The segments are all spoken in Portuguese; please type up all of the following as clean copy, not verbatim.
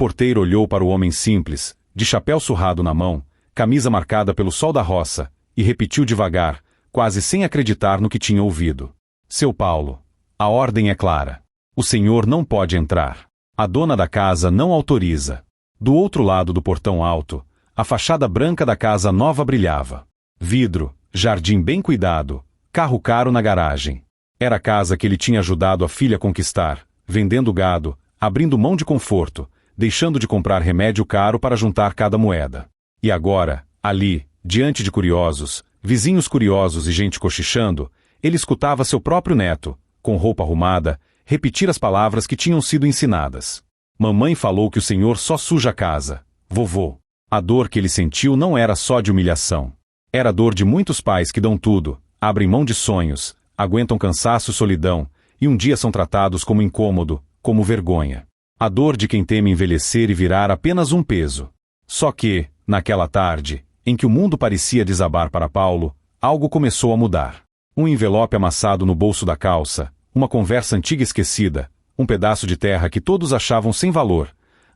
porteiro olhou para o homem simples, de chapéu surrado na mão, camisa marcada pelo sol da roça, e repetiu devagar, quase sem acreditar no que tinha ouvido. Seu Paulo, a ordem é clara. O senhor não pode entrar. A dona da casa não autoriza. Do outro lado do portão alto, a fachada branca da casa nova brilhava. Vidro, jardim bem cuidado, carro caro na garagem. Era a casa que ele tinha ajudado a filha a conquistar, vendendo gado, abrindo mão de conforto, deixando de comprar remédio caro para juntar cada moeda. E agora, ali, diante de curiosos, vizinhos curiosos e gente cochichando, ele escutava seu próprio neto, com roupa arrumada, repetir as palavras que tinham sido ensinadas. Mamãe falou que o senhor só suja a casa. Vovô. A dor que ele sentiu não era só de humilhação. Era a dor de muitos pais que dão tudo, abrem mão de sonhos, aguentam cansaço e solidão, e um dia são tratados como incômodo, como vergonha. A dor de quem teme envelhecer e virar apenas um peso. Só que, naquela tarde, em que o mundo parecia desabar para Paulo, algo começou a mudar. Um envelope amassado no bolso da calça, uma conversa antiga esquecida, um pedaço de terra que todos achavam sem valor,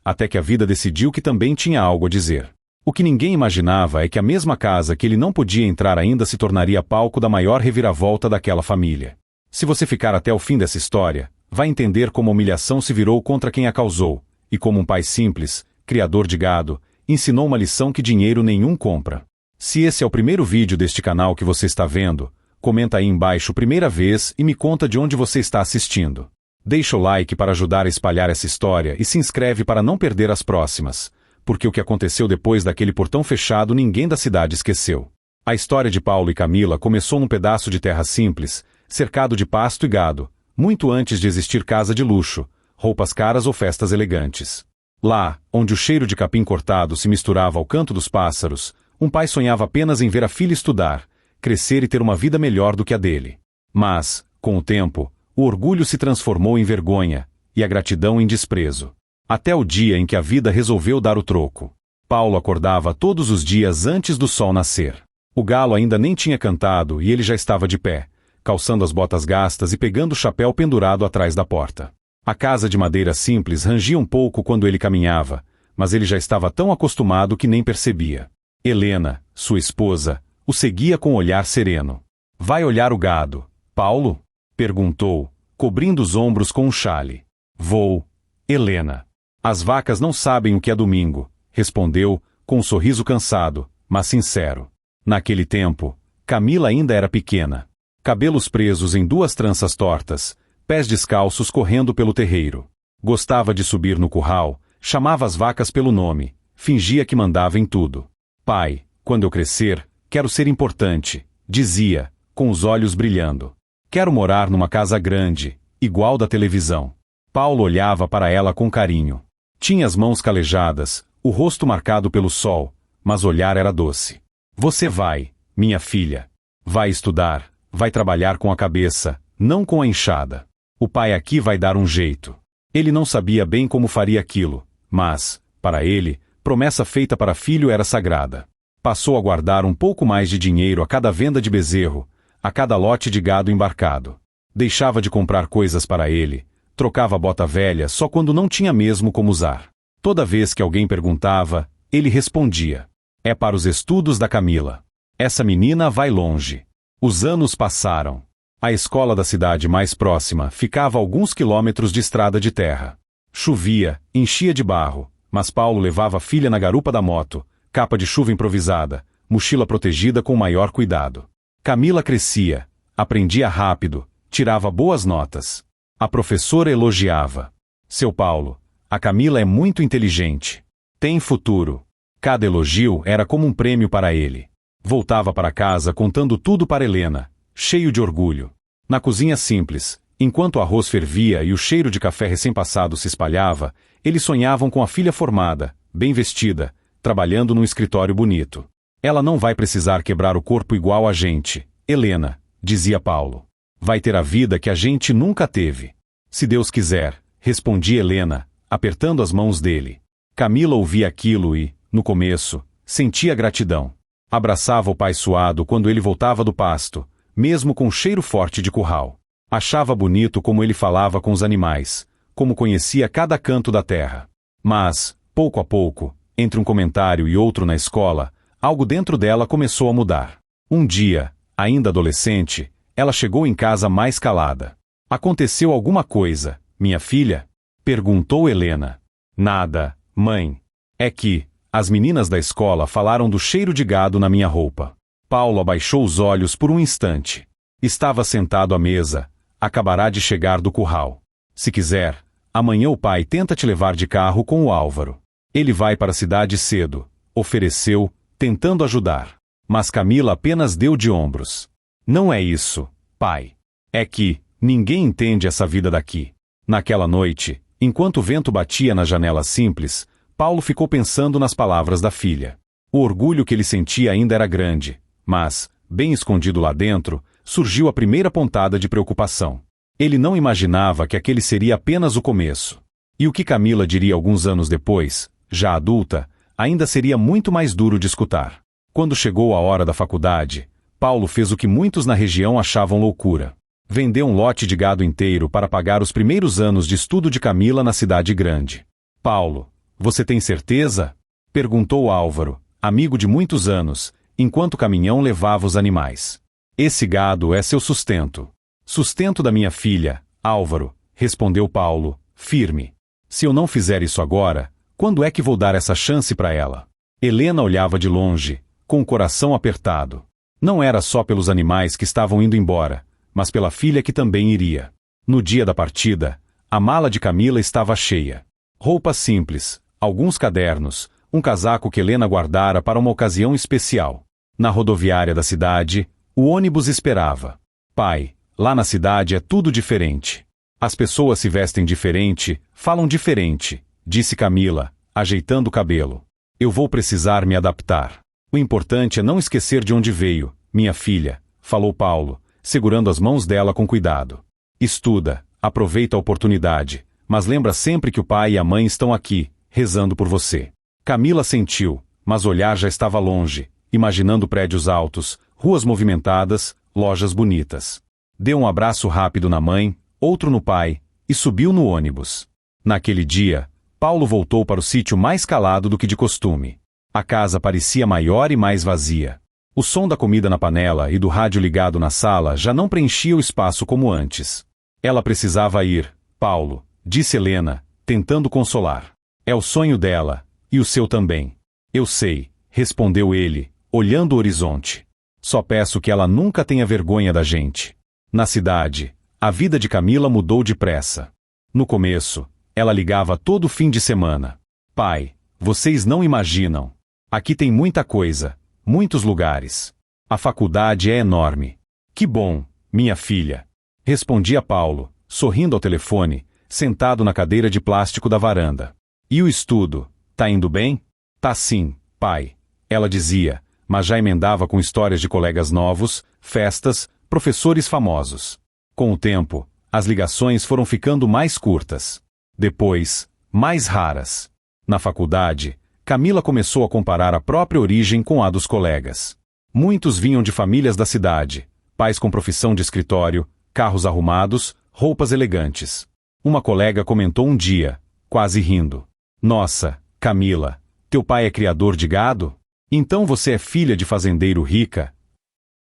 até que a vida decidiu que também tinha algo a dizer. O que ninguém imaginava é que a mesma casa que ele não podia entrar ainda se tornaria palco da maior reviravolta daquela família. Se você ficar até o fim dessa história, vai entender como a humilhação se virou contra quem a causou, e como um pai simples, criador de gado, ensinou uma lição que dinheiro nenhum compra. Se esse é o primeiro vídeo deste canal que você está vendo, comenta aí embaixo primeira vez e me conta de onde você está assistindo. Deixa o like para ajudar a espalhar essa história e se inscreve para não perder as próximas, porque o que aconteceu depois daquele portão fechado ninguém da cidade esqueceu. A história de Paulo e Camila começou num pedaço de terra simples, cercado de pasto e gado, muito antes de existir casa de luxo, roupas caras ou festas elegantes. Lá, onde o cheiro de capim cortado se misturava ao canto dos pássaros, um pai sonhava apenas em ver a filha estudar, crescer e ter uma vida melhor do que a dele. Mas, com o tempo, o orgulho se transformou em vergonha, e a gratidão em desprezo. Até o dia em que a vida resolveu dar o troco. Paulo acordava todos os dias antes do sol nascer. O galo ainda nem tinha cantado e ele já estava de pé, calçando as botas gastas e pegando o chapéu pendurado atrás da porta. A casa de madeira simples rangia um pouco quando ele caminhava, mas ele já estava tão acostumado que nem percebia. Helena, sua esposa, o seguia com um olhar sereno. "Vai olhar o gado, Paulo?" perguntou, cobrindo os ombros com um chale. "Vou, Helena." "As vacas não sabem o que é domingo", respondeu, com um sorriso cansado, mas sincero. Naquele tempo, Camila ainda era pequena. Cabelos presos em 2 tranças tortas, pés descalços correndo pelo terreiro. Gostava de subir no curral, chamava as vacas pelo nome, fingia que mandava em tudo. "Pai, quando eu crescer, quero ser importante", dizia, com os olhos brilhando. "Quero morar numa casa grande, igual da televisão." Paulo olhava para ela com carinho. Tinha as mãos calejadas, o rosto marcado pelo sol, mas o olhar era doce. "Você vai, minha filha. Vai estudar, vai trabalhar com a cabeça, não com a enxada. O pai aqui vai dar um jeito." Ele não sabia bem como faria aquilo, mas, para ele, promessa feita para filho era sagrada. Passou a guardar um pouco mais de dinheiro a cada venda de bezerro, a cada lote de gado embarcado. Deixava de comprar coisas para ele, trocava a bota velha só quando não tinha mesmo como usar. Toda vez que alguém perguntava, ele respondia: "É para os estudos da Camila. Essa menina vai longe." Os anos passaram. A escola da cidade mais próxima ficava a alguns quilômetros de estrada de terra. Chovia, enchia de barro, mas Paulo levava a filha na garupa da moto, capa de chuva improvisada, mochila protegida com o maior cuidado. Camila crescia, aprendia rápido, tirava boas notas. A professora elogiava: "Seu Paulo, a Camila é muito inteligente. Tem futuro." Cada elogio era como um prêmio para ele. Voltava para casa contando tudo para Helena, cheio de orgulho. Na cozinha simples, enquanto o arroz fervia e o cheiro de café recém-passado se espalhava, eles sonhavam com a filha formada, bem vestida, trabalhando num escritório bonito. "Ela não vai precisar quebrar o corpo igual a gente, Helena", dizia Paulo. "Vai ter a vida que a gente nunca teve." "Se Deus quiser", respondia Helena, apertando as mãos dele. Camila ouvia aquilo e, no começo, sentia gratidão. Abraçava o pai suado quando ele voltava do pasto, mesmo com cheiro forte de curral. Achava bonito como ele falava com os animais, como conhecia cada canto da terra. Mas, Pouco a pouco, entre um comentário e outro na escola, algo dentro dela começou a mudar. Um dia, ainda adolescente, ela chegou em casa mais calada. Aconteceu alguma coisa, minha filha? Perguntou Helena. Nada, mãe. É que as meninas da escola falaram do cheiro de gado na minha roupa. Paulo abaixou os olhos por um instante. Estava sentado à mesa. Acabará de chegar do curral. Se quiser, amanhã o pai tenta te levar de carro com o Álvaro. Ele vai para a cidade cedo, ofereceu, tentando ajudar. Mas Camila apenas deu de ombros. Não é isso, pai. É que ninguém entende essa vida daqui. Naquela noite, enquanto o vento batia na janela simples, Paulo ficou pensando nas palavras da filha. O orgulho que ele sentia ainda era grande, mas, bem escondido lá dentro, surgiu a primeira pontada de preocupação. Ele não imaginava que aquele seria apenas o começo. E o que Camila diria alguns anos depois, já adulta, ainda seria muito mais duro de escutar. Quando chegou a hora da faculdade, Paulo fez o que muitos na região achavam loucura. Vendeu um lote de gado inteiro para pagar os primeiros anos de estudo de Camila na cidade grande. Paulo, você tem certeza? Perguntou Álvaro, amigo de muitos anos, enquanto o caminhão levava os animais. Esse gado é seu sustento. Sustento da minha filha, Álvaro, respondeu Paulo, firme. Se eu não fizer isso agora, quando é que vou dar essa chance para ela? Helena olhava de longe, com o coração apertado. Não era só pelos animais que estavam indo embora, mas pela filha que também iria. No dia da partida, a mala de Camila estava cheia. Roupas simples, alguns cadernos, um casaco que Helena guardara para uma ocasião especial. Na rodoviária da cidade, o ônibus esperava. Pai, lá na cidade é tudo diferente. As pessoas se vestem diferente, falam diferente, disse Camila, ajeitando o cabelo. Eu vou precisar me adaptar. O importante é não esquecer de onde veio, minha filha, falou Paulo, segurando as mãos dela com cuidado. Estuda, aproveita a oportunidade, mas lembra sempre que o pai e a mãe estão aqui, rezando por você. Camila sentiu, mas o olhar já estava longe, imaginando prédios altos, ruas movimentadas, lojas bonitas. Deu um abraço rápido na mãe, outro no pai, e subiu no ônibus. Naquele dia, Paulo voltou para o sítio mais calado do que de costume. A casa parecia maior e mais vazia. O som da comida na panela e do rádio ligado na sala já não preenchia o espaço como antes. Ela precisava ir, Paulo, disse Helena, tentando consolar. É o sonho dela, e o seu também. Eu sei, respondeu ele, olhando o horizonte. Só peço que ela nunca tenha vergonha da gente. Na cidade, a vida de Camila mudou depressa. No começo, ela ligava todo fim de semana. Pai, vocês não imaginam. Aqui tem muita coisa, muitos lugares. A faculdade é enorme. Que bom, minha filha. Respondia Paulo, sorrindo ao telefone, sentado na cadeira de plástico da varanda. E o estudo, tá indo bem? Tá sim, pai. Ela dizia, mas já emendava com histórias de colegas novos, festas, professores famosos. Com o tempo, as ligações foram ficando mais curtas. Depois, mais raras. Na faculdade, Camila começou a comparar a própria origem com a dos colegas. Muitos vinham de famílias da cidade, pais com profissão de escritório, carros arrumados, roupas elegantes. Uma colega comentou um dia, quase rindo. Nossa, Camila, teu pai é criador de gado? Então você é filha de fazendeiro rica?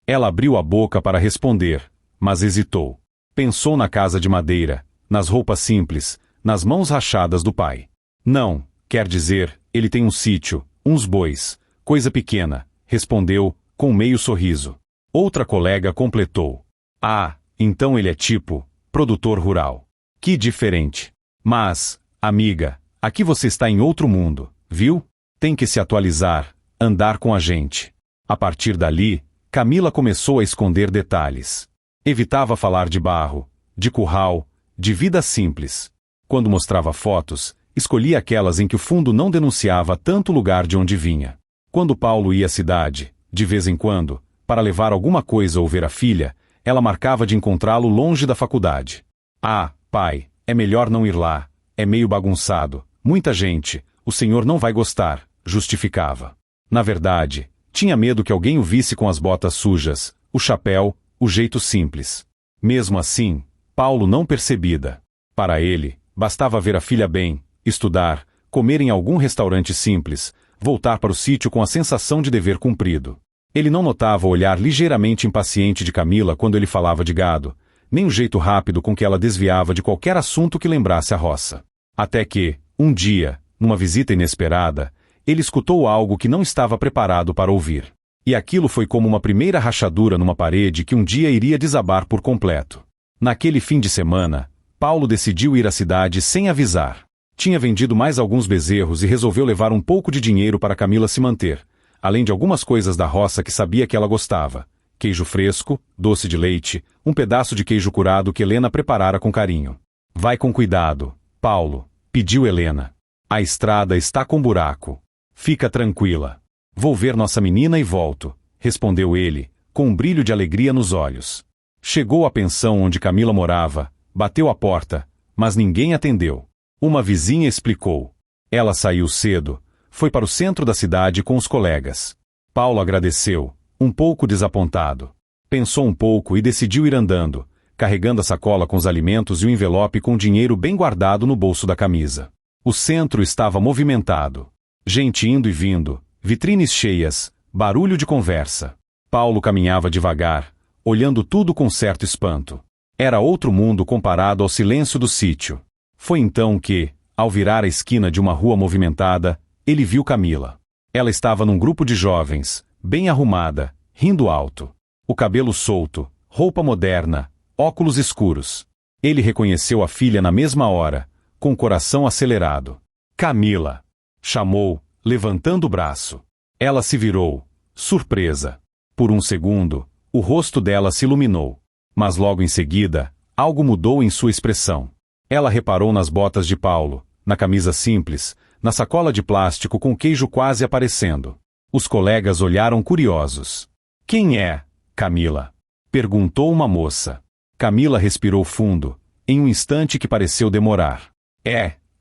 Ela abriu a boca para responder, mas hesitou. Pensou na casa de madeira, nas roupas simples, nas mãos rachadas do pai. Não, quer dizer, ele tem um sítio, uns bois, coisa pequena, respondeu, com meio sorriso. Outra colega completou. Ah, então ele é tipo, produtor rural. Que diferente. Mas, amiga, aqui você está em outro mundo, viu? Tem que se atualizar, andar com a gente. A partir dali, Camila começou a esconder detalhes. Evitava falar de barro, de curral, de vida simples. Quando mostrava fotos, escolhia aquelas em que o fundo não denunciava tanto o lugar de onde vinha. Quando Paulo ia à cidade, de vez em quando, para levar alguma coisa ou ver a filha, ela marcava de encontrá-lo longe da faculdade. Ah, pai, é melhor não ir lá, é meio bagunçado, muita gente, o senhor não vai gostar, justificava. Na verdade, tinha medo que alguém o visse com as botas sujas, o chapéu, o jeito simples. Mesmo assim, Paulo não percebia. Para ele, bastava ver a filha bem, estudar, comer em algum restaurante simples, voltar para o sítio com a sensação de dever cumprido. Ele não notava o olhar ligeiramente impaciente de Camila quando ele falava de gado, nem o jeito rápido com que ela desviava de qualquer assunto que lembrasse a roça. Até que, um dia, numa visita inesperada, ele escutou algo que não estava preparado para ouvir. E aquilo foi como uma primeira rachadura numa parede que um dia iria desabar por completo. Naquele fim de semana, Paulo decidiu ir à cidade sem avisar. Tinha vendido mais alguns bezerros e resolveu levar um pouco de dinheiro para Camila se manter, além de algumas coisas da roça que sabia que ela gostava: queijo fresco, doce de leite, um pedaço de queijo curado que Helena preparara com carinho. Vai com cuidado, Paulo, pediu Helena. A estrada está com buraco. Fica tranquila. Vou ver nossa menina e volto, respondeu ele, com um brilho de alegria nos olhos. Chegou à pensão onde Camila morava, bateu à porta, mas ninguém atendeu. Uma vizinha explicou. Ela saiu cedo, foi para o centro da cidade com os colegas. Paulo agradeceu, um pouco desapontado. Pensou um pouco e decidiu ir andando, carregando a sacola com os alimentos e o envelope com dinheiro bem guardado no bolso da camisa. O centro estava movimentado. Gente indo e vindo, vitrines cheias, barulho de conversa. Paulo caminhava devagar, olhando tudo com certo espanto. Era outro mundo comparado ao silêncio do sítio. Foi então que, ao virar a esquina de uma rua movimentada, ele viu Camila. Ela estava num grupo de jovens, bem arrumada, rindo alto. O cabelo solto, roupa moderna, óculos escuros. Ele reconheceu a filha na mesma hora, com o coração acelerado. Camila! Chamou, levantando o braço. Ela se virou, surpresa. Por um segundo, o rosto dela se iluminou. Mas logo em seguida, algo mudou em sua expressão. Ela reparou nas botas de Paulo, na camisa simples, na sacola de plástico com o queijo quase aparecendo. Os colegas olharam curiosos. Quem é, Camila? Perguntou uma moça. Camila respirou fundo, em um instante que pareceu demorar.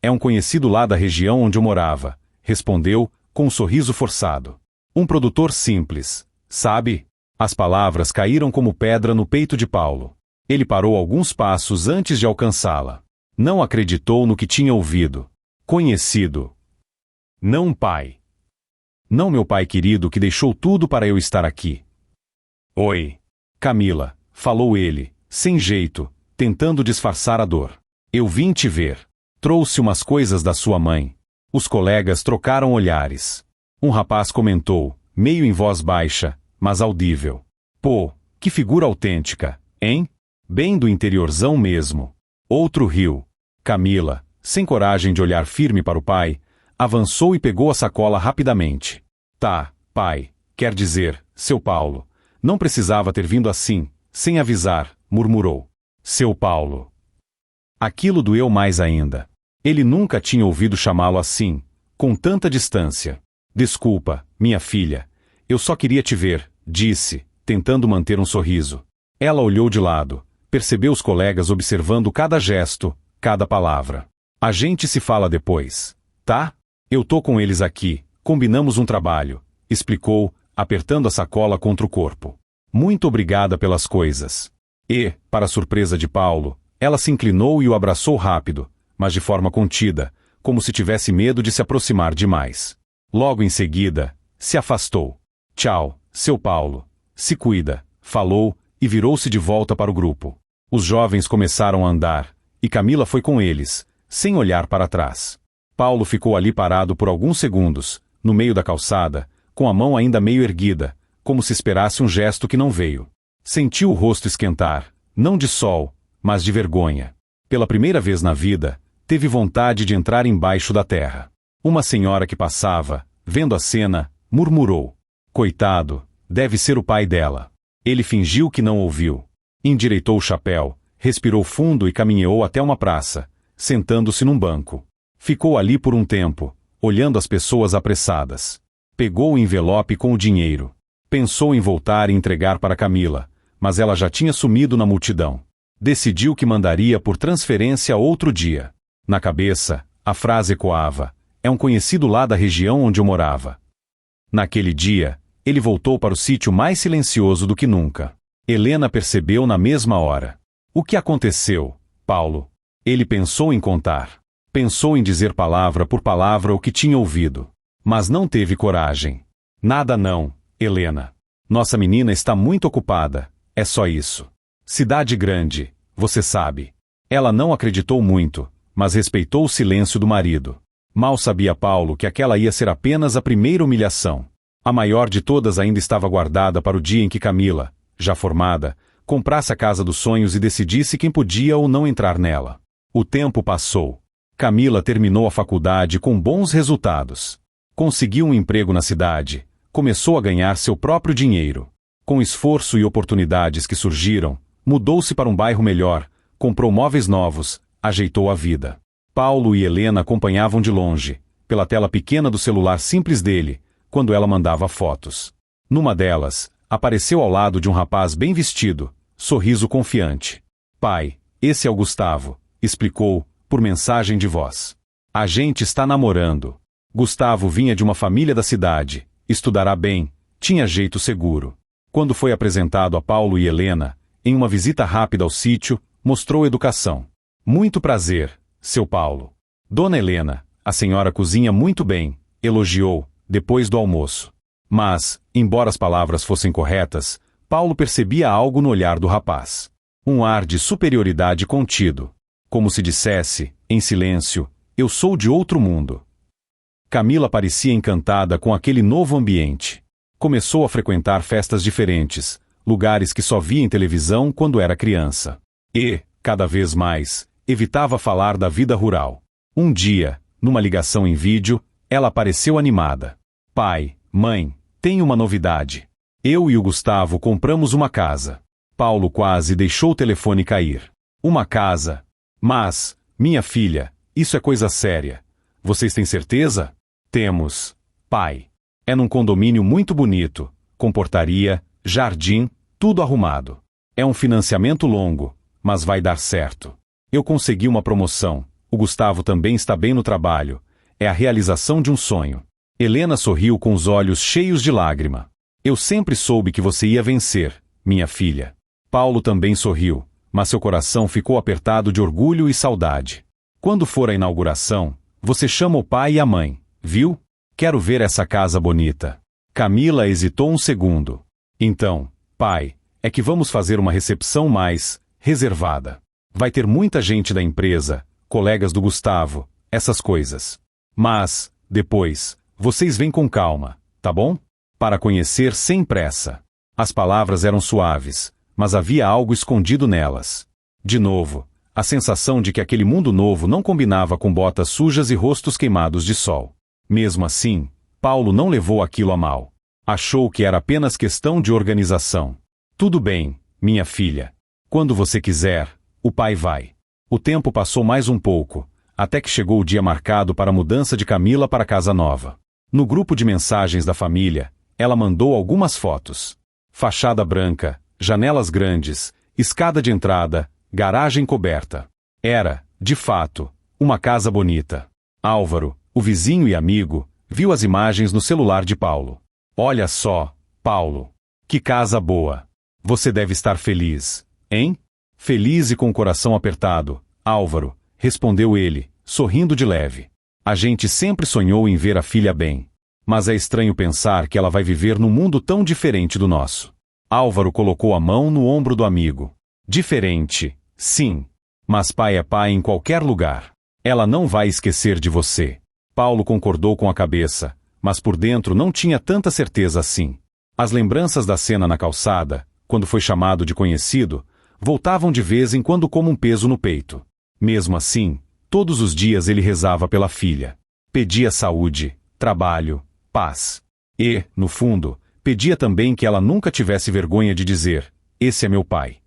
É um conhecido lá da região onde eu morava, respondeu, com um sorriso forçado. Um produtor simples, sabe? As palavras caíram como pedra no peito de Paulo. Ele parou alguns passos antes de alcançá-la. Não acreditou no que tinha ouvido. Conhecido. Não pai. Não meu pai querido que deixou tudo para eu estar aqui. Oi. Camila, falou ele, sem jeito, tentando disfarçar a dor. Eu vim te ver. Trouxe umas coisas da sua mãe. Os colegas trocaram olhares. Um rapaz comentou, meio em voz baixa, mas audível. Pô, que figura autêntica, hein? Bem do interiorzão mesmo. Outro riu. Camila, sem coragem de olhar firme para o pai, avançou e pegou a sacola rapidamente. Tá, pai, quer dizer, seu Paulo. Não precisava ter vindo assim, sem avisar, murmurou. Seu Paulo. Aquilo doeu mais ainda. Ele nunca tinha ouvido chamá-lo assim, com tanta distância. Desculpa, minha filha. Eu só queria te ver, disse, tentando manter um sorriso. Ela olhou de lado, percebeu os colegas observando cada gesto, cada palavra. A gente se fala depois, tá? Eu tô com eles aqui, combinamos um trabalho, explicou, apertando a sacola contra o corpo. Muito obrigada pelas coisas. E, para surpresa de Paulo, ela se inclinou e o abraçou rápido, mas de forma contida, como se tivesse medo de se aproximar demais. Logo em seguida, se afastou. Tchau, seu Paulo. Se cuida, falou, e virou-se de volta para o grupo. Os jovens começaram a andar, e Camila foi com eles, sem olhar para trás. Paulo ficou ali parado por alguns segundos, no meio da calçada, com a mão ainda meio erguida, como se esperasse um gesto que não veio. Sentiu o rosto esquentar, não de sol, mas de vergonha. Pela primeira vez na vida, teve vontade de entrar embaixo da terra. Uma senhora que passava, vendo a cena, murmurou. Coitado, deve ser o pai dela. Ele fingiu que não ouviu. Endireitou o chapéu, respirou fundo e caminhou até uma praça, sentando-se num banco. Ficou ali por um tempo, olhando as pessoas apressadas. Pegou o envelope com o dinheiro. Pensou em voltar e entregar para Camila, mas ela já tinha sumido na multidão. Decidiu que mandaria por transferência outro dia. Na cabeça, a frase ecoava. É um conhecido lá da região onde eu morava. Naquele dia, ele voltou para o sítio mais silencioso do que nunca. Helena percebeu na mesma hora. O que aconteceu, Paulo? Ele pensou em contar. Pensou em dizer palavra por palavra o que tinha ouvido. Mas não teve coragem. Nada não, Helena. Nossa menina está muito ocupada, é só isso. Cidade grande, você sabe. Ela não acreditou muito, mas respeitou o silêncio do marido. Mal sabia Paulo que aquela ia ser apenas a primeira humilhação. A maior de todas ainda estava guardada para o dia em que Camila, já formada, comprasse a casa dos sonhos e decidisse quem podia ou não entrar nela. O tempo passou. Camila terminou a faculdade com bons resultados. Conseguiu um emprego na cidade, começou a ganhar seu próprio dinheiro. Com esforço e oportunidades que surgiram, mudou-se para um bairro melhor, comprou móveis novos, ajeitou a vida. Paulo e Helena acompanhavam de longe, pela tela pequena do celular simples dele, quando ela mandava fotos. Numa delas, apareceu ao lado de um rapaz bem vestido, sorriso confiante. Pai, esse é o Gustavo, explicou, por mensagem de voz. A gente está namorando. Gustavo vinha de uma família da cidade, estudará bem, tinha jeito seguro. Quando foi apresentado a Paulo e Helena, em uma visita rápida ao sítio, mostrou educação. Muito prazer, seu Paulo. Dona Helena, a senhora cozinha muito bem, elogiou, depois do almoço. Mas, embora as palavras fossem corretas, Paulo percebia algo no olhar do rapaz. Um ar de superioridade contido. Como se dissesse, em silêncio, eu sou de outro mundo. Camila parecia encantada com aquele novo ambiente. Começou a frequentar festas diferentes, lugares que só via em televisão quando era criança. E, cada vez mais, evitava falar da vida rural. Um dia, numa ligação em vídeo, ela pareceu animada. Pai, mãe, tenho uma novidade. Eu e o Gustavo compramos uma casa. Paulo quase deixou o telefone cair. Uma casa. Mas, minha filha, isso é coisa séria. Vocês têm certeza? Temos. Pai. É num condomínio muito bonito, com portaria, jardim, tudo arrumado. É um financiamento longo, mas vai dar certo. Eu consegui uma promoção. O Gustavo também está bem no trabalho. É a realização de um sonho. Helena sorriu com os olhos cheios de lágrima. Eu sempre soube que você ia vencer, minha filha. Paulo também sorriu, mas seu coração ficou apertado de orgulho e saudade. Quando for a inauguração, você chama o pai e a mãe, viu? Quero ver essa casa bonita. Camila hesitou um segundo. Então, pai, é que vamos fazer uma recepção mais reservada. Vai ter muita gente da empresa, colegas do Gustavo, essas coisas. Mas, depois, vocês vêm com calma, tá bom? Para conhecer sem pressa. As palavras eram suaves, mas havia algo escondido nelas. De novo, a sensação de que aquele mundo novo não combinava com botas sujas e rostos queimados de sol. Mesmo assim, Paulo não levou aquilo a mal. Achou que era apenas questão de organização. Tudo bem, minha filha. Quando você quiser, o pai vai. O tempo passou mais um pouco, até que chegou o dia marcado para a mudança de Camila para a casa nova. No grupo de mensagens da família, ela mandou algumas fotos. Fachada branca, janelas grandes, escada de entrada, garagem coberta. Era, de fato, uma casa bonita. Álvaro, o vizinho e amigo, viu as imagens no celular de Paulo. Olha só, Paulo. Que casa boa. Você deve estar feliz, hein? Feliz e com o coração apertado, Álvaro, respondeu ele, sorrindo de leve. A gente sempre sonhou em ver a filha bem. Mas é estranho pensar que ela vai viver num mundo tão diferente do nosso. Álvaro colocou a mão no ombro do amigo. Diferente, sim. Mas pai é pai em qualquer lugar. Ela não vai esquecer de você. Paulo concordou com a cabeça, mas por dentro não tinha tanta certeza assim. As lembranças da cena na calçada, quando foi chamado de conhecido, voltavam de vez em quando como um peso no peito. Mesmo assim, todos os dias ele rezava pela filha. Pedia saúde, trabalho, paz. E, no fundo, pedia também que ela nunca tivesse vergonha de dizer, esse é meu pai.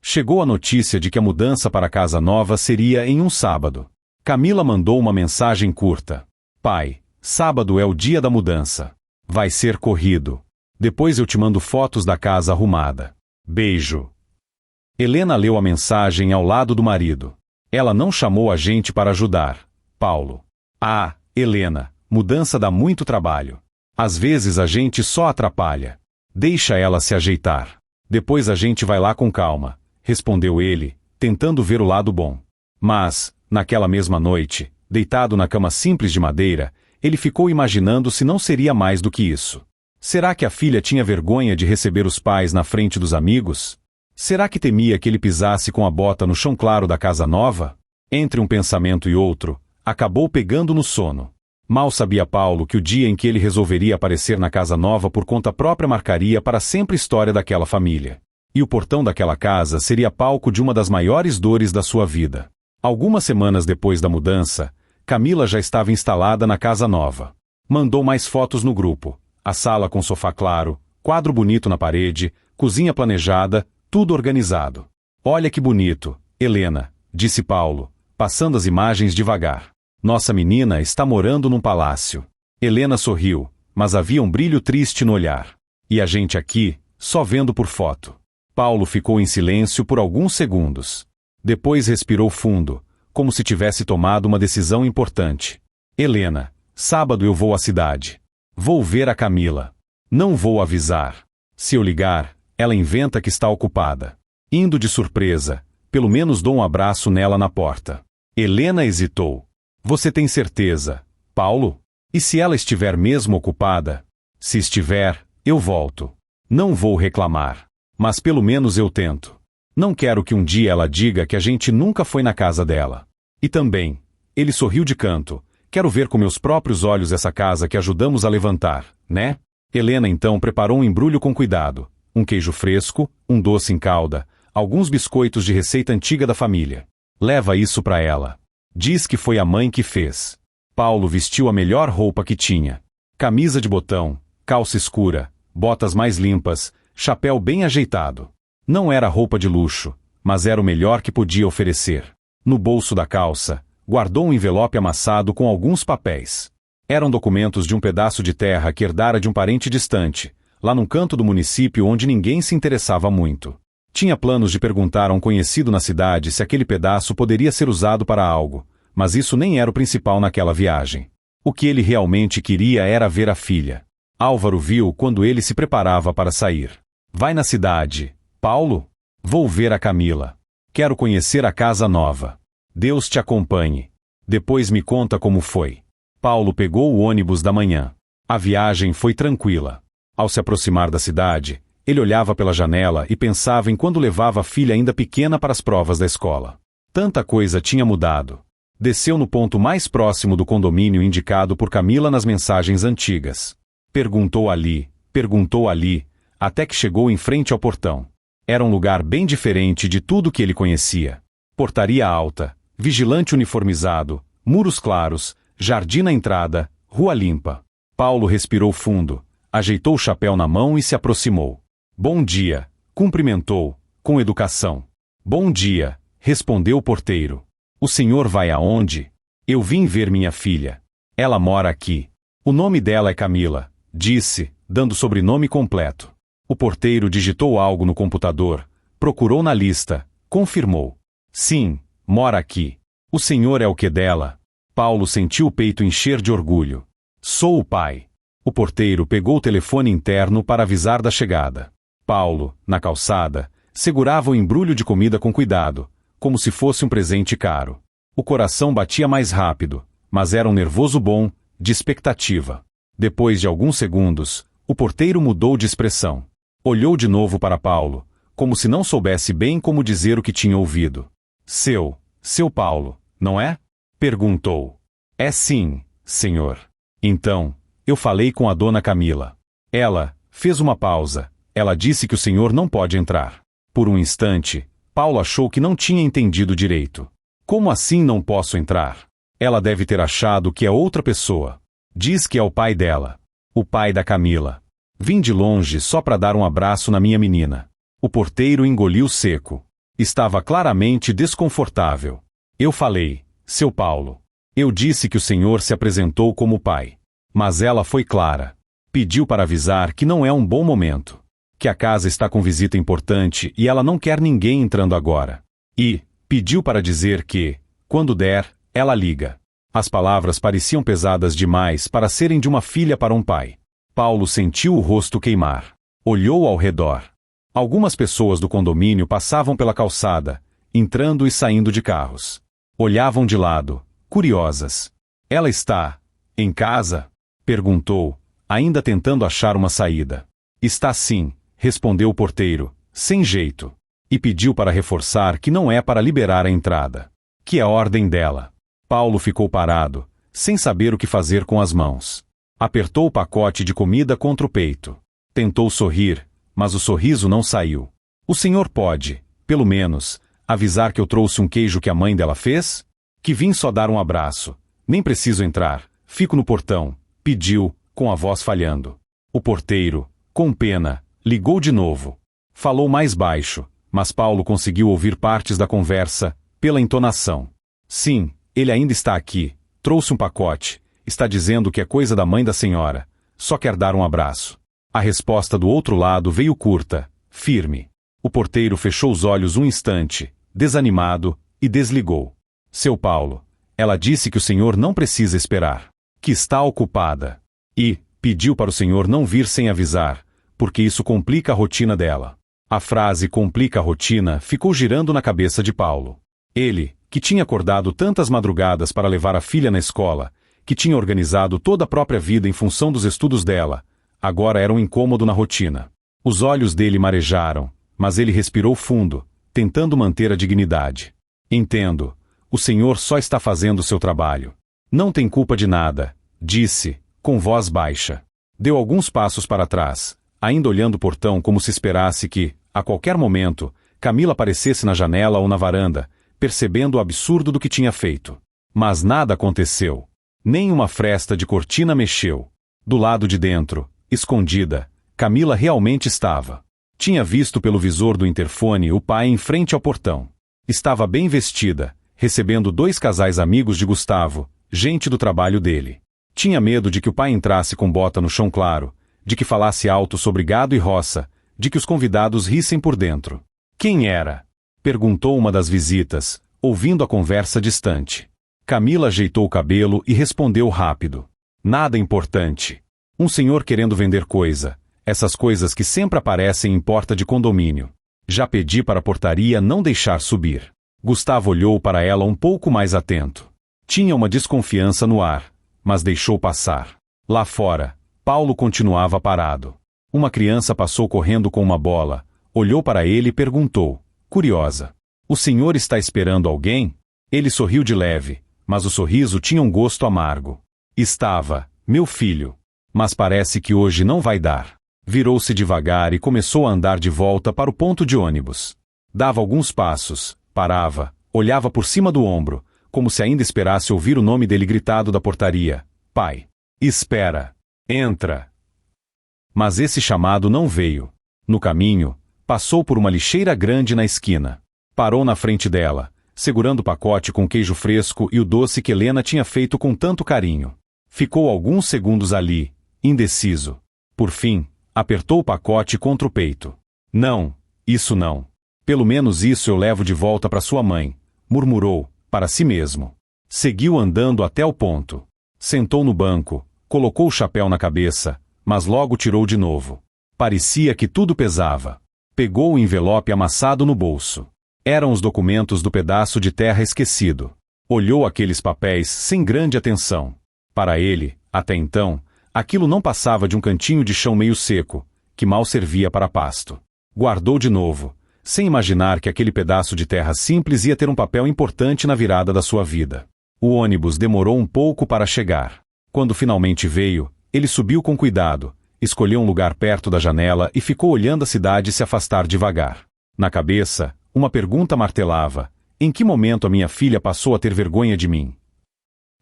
Chegou a notícia de que a mudança para a casa nova seria em um sábado. Camila mandou uma mensagem curta. Pai, sábado é o dia da mudança. Vai ser corrido. Depois eu te mando fotos da casa arrumada. Beijo. Helena leu a mensagem ao lado do marido. Ela não chamou a gente para ajudar. Paulo. Ah, Helena, mudança dá muito trabalho. Às vezes a gente só atrapalha. Deixa ela se ajeitar. Depois a gente vai lá com calma, respondeu ele, tentando ver o lado bom. Mas, Naquela mesma noite, deitado na cama simples de madeira, ele ficou imaginando se não seria mais do que isso. Será que a filha tinha vergonha de receber os pais na frente dos amigos? Será que temia que ele pisasse com a bota no chão claro da casa nova? Entre um pensamento e outro, acabou pegando no sono. Mal sabia Paulo que o dia em que ele resolveria aparecer na casa nova por conta própria marcaria para sempre a história daquela família. E o portão daquela casa seria palco de uma das maiores dores da sua vida. Algumas semanas depois da mudança, Camila já estava instalada na casa nova. Mandou mais fotos no grupo. A sala com sofá claro, quadro bonito na parede, cozinha planejada, tudo organizado. Olha que bonito, Helena, disse Paulo, passando as imagens devagar. Nossa menina está morando num palácio. Helena sorriu, mas havia um brilho triste no olhar. E a gente aqui, só vendo por foto. Paulo ficou em silêncio por alguns segundos. Depois respirou fundo, como se tivesse tomado uma decisão importante. Helena, sábado eu vou à cidade. Vou ver a Camila. Não vou avisar. Se eu ligar, ela inventa que está ocupada. Indo de surpresa, pelo menos dou um abraço nela na porta. Helena hesitou. Você tem certeza, Paulo? E se ela estiver mesmo ocupada? Se estiver, eu volto. Não vou reclamar. Mas pelo menos eu tento. Não quero que um dia ela diga que a gente nunca foi na casa dela. E também, ele sorriu de canto, quero ver com meus próprios olhos essa casa que ajudamos a levantar, né? Helena então preparou um embrulho com cuidado, um queijo fresco, um doce em calda, alguns biscoitos de receita antiga da família. Leva isso para ela. Diz que foi a mãe que fez. Paulo vestiu a melhor roupa que tinha. Camisa de botão, calça escura, botas mais limpas, chapéu bem ajeitado. Não era roupa de luxo, mas era o melhor que podia oferecer. No bolso da calça, guardou um envelope amassado com alguns papéis. Eram documentos de um pedaço de terra que herdara de um parente distante, lá num canto do município onde ninguém se interessava muito. Tinha planos de perguntar a um conhecido na cidade se aquele pedaço poderia ser usado para algo, mas isso nem era o principal naquela viagem. O que ele realmente queria era ver a filha. Álvaro viu quando ele se preparava para sair. Vai na cidade, Paulo? Vou ver a Camila. Quero conhecer a casa nova. Deus te acompanhe. Depois me conta como foi. Paulo pegou o ônibus da manhã. A viagem foi tranquila. Ao se aproximar da cidade, ele olhava pela janela e pensava em quando levava a filha ainda pequena para as provas da escola. Tanta coisa tinha mudado. Desceu no ponto mais próximo do condomínio indicado por Camila nas mensagens antigas. Perguntou ali, até que chegou em frente ao portão. Era um lugar bem diferente de tudo que ele conhecia. Portaria alta, vigilante uniformizado, muros claros, jardim na entrada, rua limpa. Paulo respirou fundo, ajeitou o chapéu na mão e se aproximou. Bom dia, cumprimentou, com educação. Bom dia, respondeu o porteiro. O senhor vai aonde? Eu vim ver minha filha. Ela mora aqui. O nome dela é Camila, disse, dando sobrenome completo. O porteiro digitou algo no computador, procurou na lista, confirmou. Sim, mora aqui. O senhor é o que dela? Paulo sentiu o peito encher de orgulho. Sou o pai. O porteiro pegou o telefone interno para avisar da chegada. Paulo, na calçada, segurava o embrulho de comida com cuidado, como se fosse um presente caro. O coração batia mais rápido, mas era um nervoso bom, de expectativa. Depois de alguns segundos, o porteiro mudou de expressão. Olhou de novo para Paulo, como se não soubesse bem como dizer o que tinha ouvido. Seu Paulo, não é? Perguntou. É sim, senhor. Então, eu falei com a dona Camila. Ela fez uma pausa. Ela disse que o senhor não pode entrar. Por um instante, Paulo achou que não tinha entendido direito. Como assim não posso entrar? Ela deve ter achado que é outra pessoa. Diz que é o pai dela. O pai da Camila. Vim de longe só para dar um abraço na minha menina. O porteiro engoliu seco. Estava claramente desconfortável. Eu falei, seu Paulo. Eu disse que o senhor se apresentou como pai. Mas ela foi clara. Pediu para avisar que não é um bom momento. Que a casa está com visita importante e ela não quer ninguém entrando agora. E pediu para dizer que, quando der, ela liga. As palavras pareciam pesadas demais para serem de uma filha para um pai. Paulo sentiu o rosto queimar. Olhou ao redor. Algumas pessoas do condomínio passavam pela calçada, entrando e saindo de carros. Olhavam de lado, curiosas. Ela está em casa? Perguntou, ainda tentando achar uma saída. Está sim, respondeu o porteiro, sem jeito. E pediu para reforçar que não é para liberar a entrada. Que é a ordem dela. Paulo ficou parado, sem saber o que fazer com as mãos. Apertou o pacote de comida contra o peito. Tentou sorrir, mas o sorriso não saiu. O senhor pode, pelo menos, avisar que eu trouxe um queijo que a mãe dela fez? Que vim só dar um abraço. Nem preciso entrar, fico no portão, pediu, com a voz falhando. O porteiro, com pena, ligou de novo. Falou mais baixo, mas Paulo conseguiu ouvir partes da conversa, pela entonação. Sim, ele ainda está aqui, trouxe um pacote, está dizendo que é coisa da mãe da senhora, só quer dar um abraço. A resposta do outro lado veio curta, firme. O porteiro fechou os olhos um instante, desanimado, e desligou. Seu Paulo, ela disse que o senhor não precisa esperar, que está ocupada. E pediu para o senhor não vir sem avisar, porque isso complica a rotina dela. A frase complica a rotina ficou girando na cabeça de Paulo. Ele, que tinha acordado tantas madrugadas para levar a filha na escola, que tinha organizado toda a própria vida em função dos estudos dela, agora era um incômodo na rotina. Os olhos dele marejaram, mas ele respirou fundo, tentando manter a dignidade. Entendo, o senhor só está fazendo o seu trabalho. Não tem culpa de nada, disse, com voz baixa. Deu alguns passos para trás, ainda olhando o portão como se esperasse que, a qualquer momento, Camila aparecesse na janela ou na varanda, percebendo o absurdo do que tinha feito. Mas nada aconteceu. Nem uma fresta de cortina mexeu. Do lado de dentro, escondida, Camila realmente estava. Tinha visto pelo visor do interfone o pai em frente ao portão. Estava bem vestida, recebendo 2 casais amigos de Gustavo, gente do trabalho dele. Tinha medo de que o pai entrasse com bota no chão claro, de que falasse alto sobre gado e roça, de que os convidados rissem por dentro. Quem era? Perguntou uma das visitas, ouvindo a conversa distante. Camila ajeitou o cabelo e respondeu rápido. Nada importante. Um senhor querendo vender coisa. Essas coisas que sempre aparecem em porta de condomínio. Já pedi para a portaria não deixar subir. Gustavo olhou para ela um pouco mais atento. Tinha uma desconfiança no ar, mas deixou passar. Lá fora, Paulo continuava parado. Uma criança passou correndo com uma bola, olhou para ele e perguntou, curiosa. O senhor está esperando alguém? Ele sorriu de leve, mas o sorriso tinha um gosto amargo. Estava, meu filho. Mas parece que hoje não vai dar. Virou-se devagar e começou a andar de volta para o ponto de ônibus. Dava alguns passos, parava, olhava por cima do ombro, como se ainda esperasse ouvir o nome dele gritado da portaria. Pai. Espera. Entra. Mas esse chamado não veio. No caminho, passou por uma lixeira grande na esquina. Parou na frente dela, segurando o pacote com queijo fresco e o doce que Helena tinha feito com tanto carinho. Ficou alguns segundos ali, indeciso. Por fim, apertou o pacote contra o peito. Não, isso não. Pelo menos isso eu levo de volta para sua mãe, murmurou, para si mesmo. Seguiu andando até o ponto. Sentou no banco, colocou o chapéu na cabeça, mas logo tirou de novo. Parecia que tudo pesava. Pegou o envelope amassado no bolso. Eram os documentos do pedaço de terra esquecido. Olhou aqueles papéis sem grande atenção. Para ele, até então, aquilo não passava de um cantinho de chão meio seco, que mal servia para pasto. Guardou de novo, sem imaginar que aquele pedaço de terra simples ia ter um papel importante na virada da sua vida. O ônibus demorou um pouco para chegar. Quando finalmente veio, ele subiu com cuidado, escolheu um lugar perto da janela e ficou olhando a cidade se afastar devagar. Na cabeça, uma pergunta martelava: em que momento a minha filha passou a ter vergonha de mim?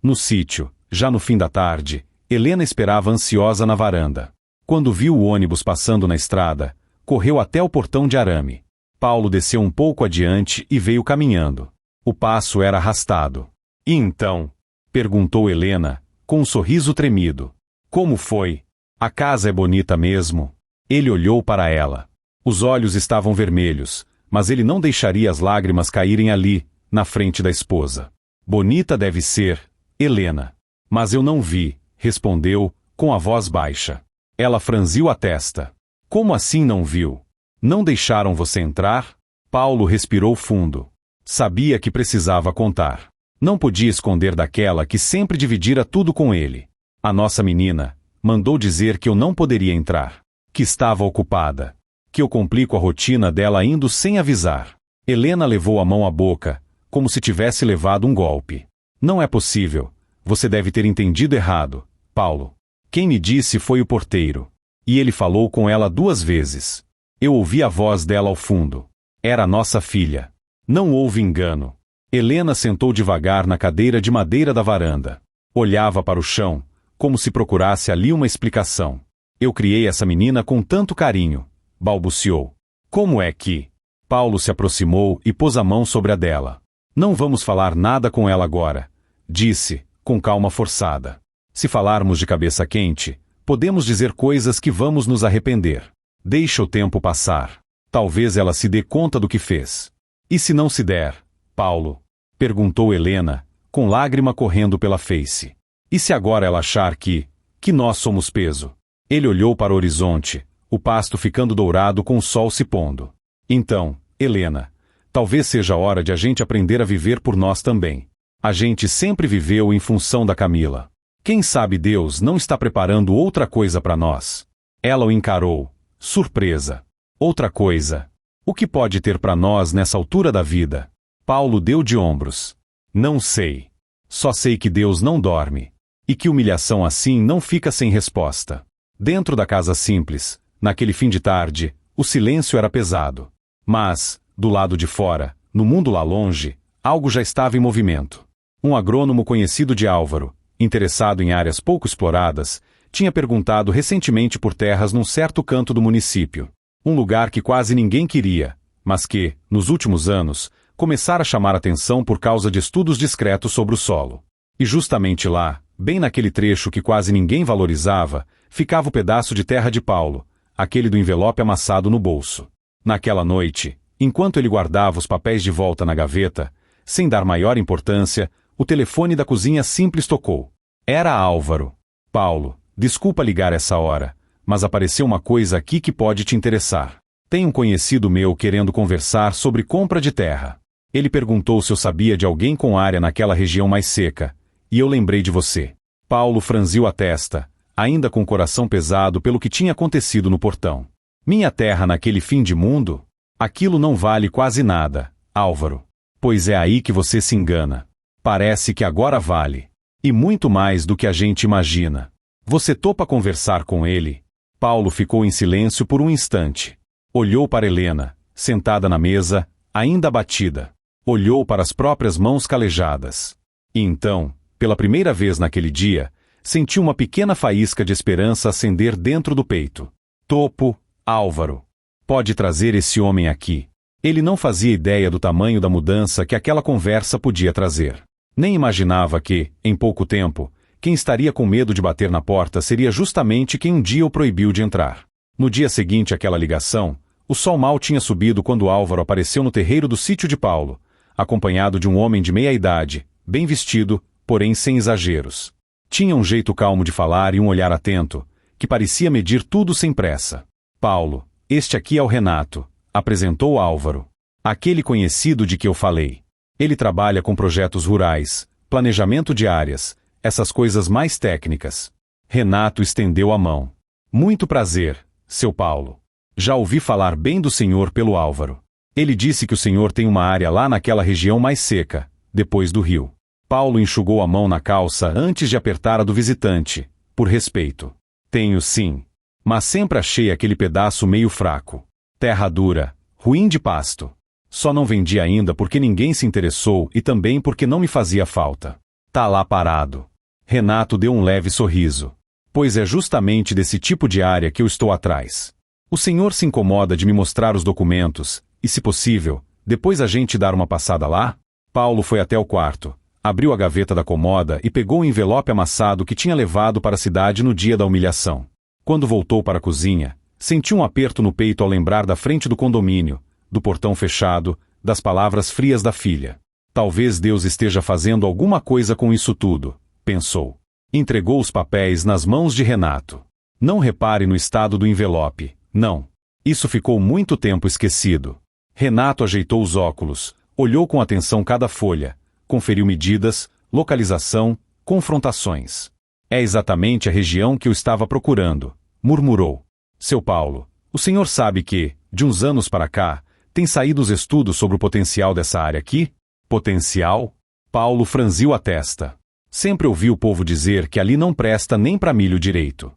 No sítio, já no fim da tarde, Helena esperava ansiosa na varanda. Quando viu o ônibus passando na estrada, correu até o portão de arame. Paulo desceu um pouco adiante e veio caminhando. O passo era arrastado. E então? Perguntou Helena, com um sorriso tremido. Como foi? A casa é bonita mesmo? Ele olhou para ela. Os olhos estavam vermelhos, mas ele não deixaria as lágrimas caírem ali, na frente da esposa. Bonita deve ser, Helena. Mas eu não vi, respondeu, com a voz baixa. Ela franziu a testa. Como assim não viu? Não deixaram você entrar? Paulo respirou fundo. Sabia que precisava contar. Não podia esconder daquela que sempre dividira tudo com ele. A nossa menina mandou dizer que eu não poderia entrar, que estava ocupada, que eu complico a rotina dela indo sem avisar. Helena levou a mão à boca, como se tivesse levado um golpe. Não é possível. Você deve ter entendido errado, Paulo. Quem me disse foi o porteiro. E ele falou com ela 2 vezes. Eu ouvi a voz dela ao fundo. Era nossa filha. Não houve engano. Helena sentou devagar na cadeira de madeira da varanda. Olhava para o chão, como se procurasse ali uma explicação. Eu criei essa menina com tanto carinho, balbuciou. Como é que... Paulo se aproximou e pôs a mão sobre a dela. Não vamos falar nada com ela agora, disse, com calma forçada. Se falarmos de cabeça quente, podemos dizer coisas que vamos nos arrepender. Deixa o tempo passar. Talvez ela se dê conta do que fez. E se não se der, Paulo? Perguntou Helena, com lágrima correndo pela face. E se agora ela achar que nós somos peso? Ele olhou para o horizonte, o pasto ficando dourado com o sol se pondo. Então, Helena, talvez seja a hora de a gente aprender a viver por nós também. A gente sempre viveu em função da Camila. Quem sabe Deus não está preparando outra coisa para nós? Ela o encarou, surpresa. Outra coisa. O que pode ter para nós nessa altura da vida? Paulo deu de ombros. Não sei. Só sei que Deus não dorme. E que humilhação assim não fica sem resposta. Dentro da casa simples, naquele fim de tarde, o silêncio era pesado. Mas, do lado de fora, no mundo lá longe, algo já estava em movimento. Um agrônomo conhecido de Álvaro, interessado em áreas pouco exploradas, tinha perguntado recentemente por terras num certo canto do município. Um lugar que quase ninguém queria, mas que, nos últimos anos, começara a chamar atenção por causa de estudos discretos sobre o solo. E justamente lá, bem naquele trecho que quase ninguém valorizava, ficava o pedaço de terra de Paulo, aquele do envelope amassado no bolso. Naquela noite, enquanto ele guardava os papéis de volta na gaveta, sem dar maior importância, o telefone da cozinha simples tocou. Era Álvaro. Paulo, desculpa ligar essa hora, mas apareceu uma coisa aqui que pode te interessar. Tem um conhecido meu querendo conversar sobre compra de terra. Ele perguntou se eu sabia de alguém com área naquela região mais seca, e eu lembrei de você. Paulo franziu a testa, ainda com o coração pesado pelo que tinha acontecido no portão. Minha terra naquele fim de mundo? Aquilo não vale quase nada, Álvaro. Pois é aí que você se engana. Parece que agora vale. E muito mais do que a gente imagina. Você topa conversar com ele? Paulo ficou em silêncio por um instante. Olhou para Helena, sentada na mesa, ainda abatida. Olhou para as próprias mãos calejadas. E então, pela primeira vez naquele dia, sentiu uma pequena faísca de esperança acender dentro do peito. Topo, Álvaro. Pode trazer esse homem aqui. Ele não fazia ideia do tamanho da mudança que aquela conversa podia trazer. Nem imaginava que, em pouco tempo, quem estaria com medo de bater na porta seria justamente quem um dia o proibiu de entrar. No dia seguinte àquela ligação, o sol mal tinha subido quando Álvaro apareceu no terreiro do sítio de Paulo, acompanhado de um homem de meia idade, bem vestido, porém sem exageros. Tinha um jeito calmo de falar e um olhar atento, que parecia medir tudo sem pressa. Paulo, este aqui é o Renato, apresentou Álvaro. Aquele conhecido de que eu falei. Ele trabalha com projetos rurais, planejamento de áreas, essas coisas mais técnicas. Renato estendeu a mão. Muito prazer, seu Paulo. Já ouvi falar bem do senhor pelo Álvaro. Ele disse que o senhor tem uma área lá naquela região mais seca, depois do rio. Paulo enxugou a mão na calça antes de apertar a do visitante, por respeito. Tenho sim. Mas sempre achei aquele pedaço meio fraco. Terra dura, ruim de pasto. Só não vendi ainda porque ninguém se interessou e também porque não me fazia falta. Tá lá parado. Renato deu um leve sorriso. Pois é justamente desse tipo de área que eu estou atrás. O senhor se incomoda de me mostrar os documentos, e se possível, depois a gente dar uma passada lá? Paulo foi até o quarto, abriu a gaveta da comoda e pegou o envelope amassado que tinha levado para a cidade no dia da humilhação. Quando voltou para a cozinha, sentiu um aperto no peito ao lembrar da frente do condomínio, do portão fechado, das palavras frias da filha. Talvez Deus esteja fazendo alguma coisa com isso tudo, pensou. Entregou os papéis nas mãos de Renato. Não repare no estado do envelope, não. Isso ficou muito tempo esquecido. Renato ajeitou os óculos, olhou com atenção cada folha, conferiu medidas, localização, confrontações. É exatamente a região que eu estava procurando, murmurou. Seu Paulo, o senhor sabe que, de uns anos para cá, tem saído os estudos sobre o potencial dessa área aqui? Potencial? Paulo franziu a testa. Sempre ouvi o povo dizer que ali não presta nem para milho direito.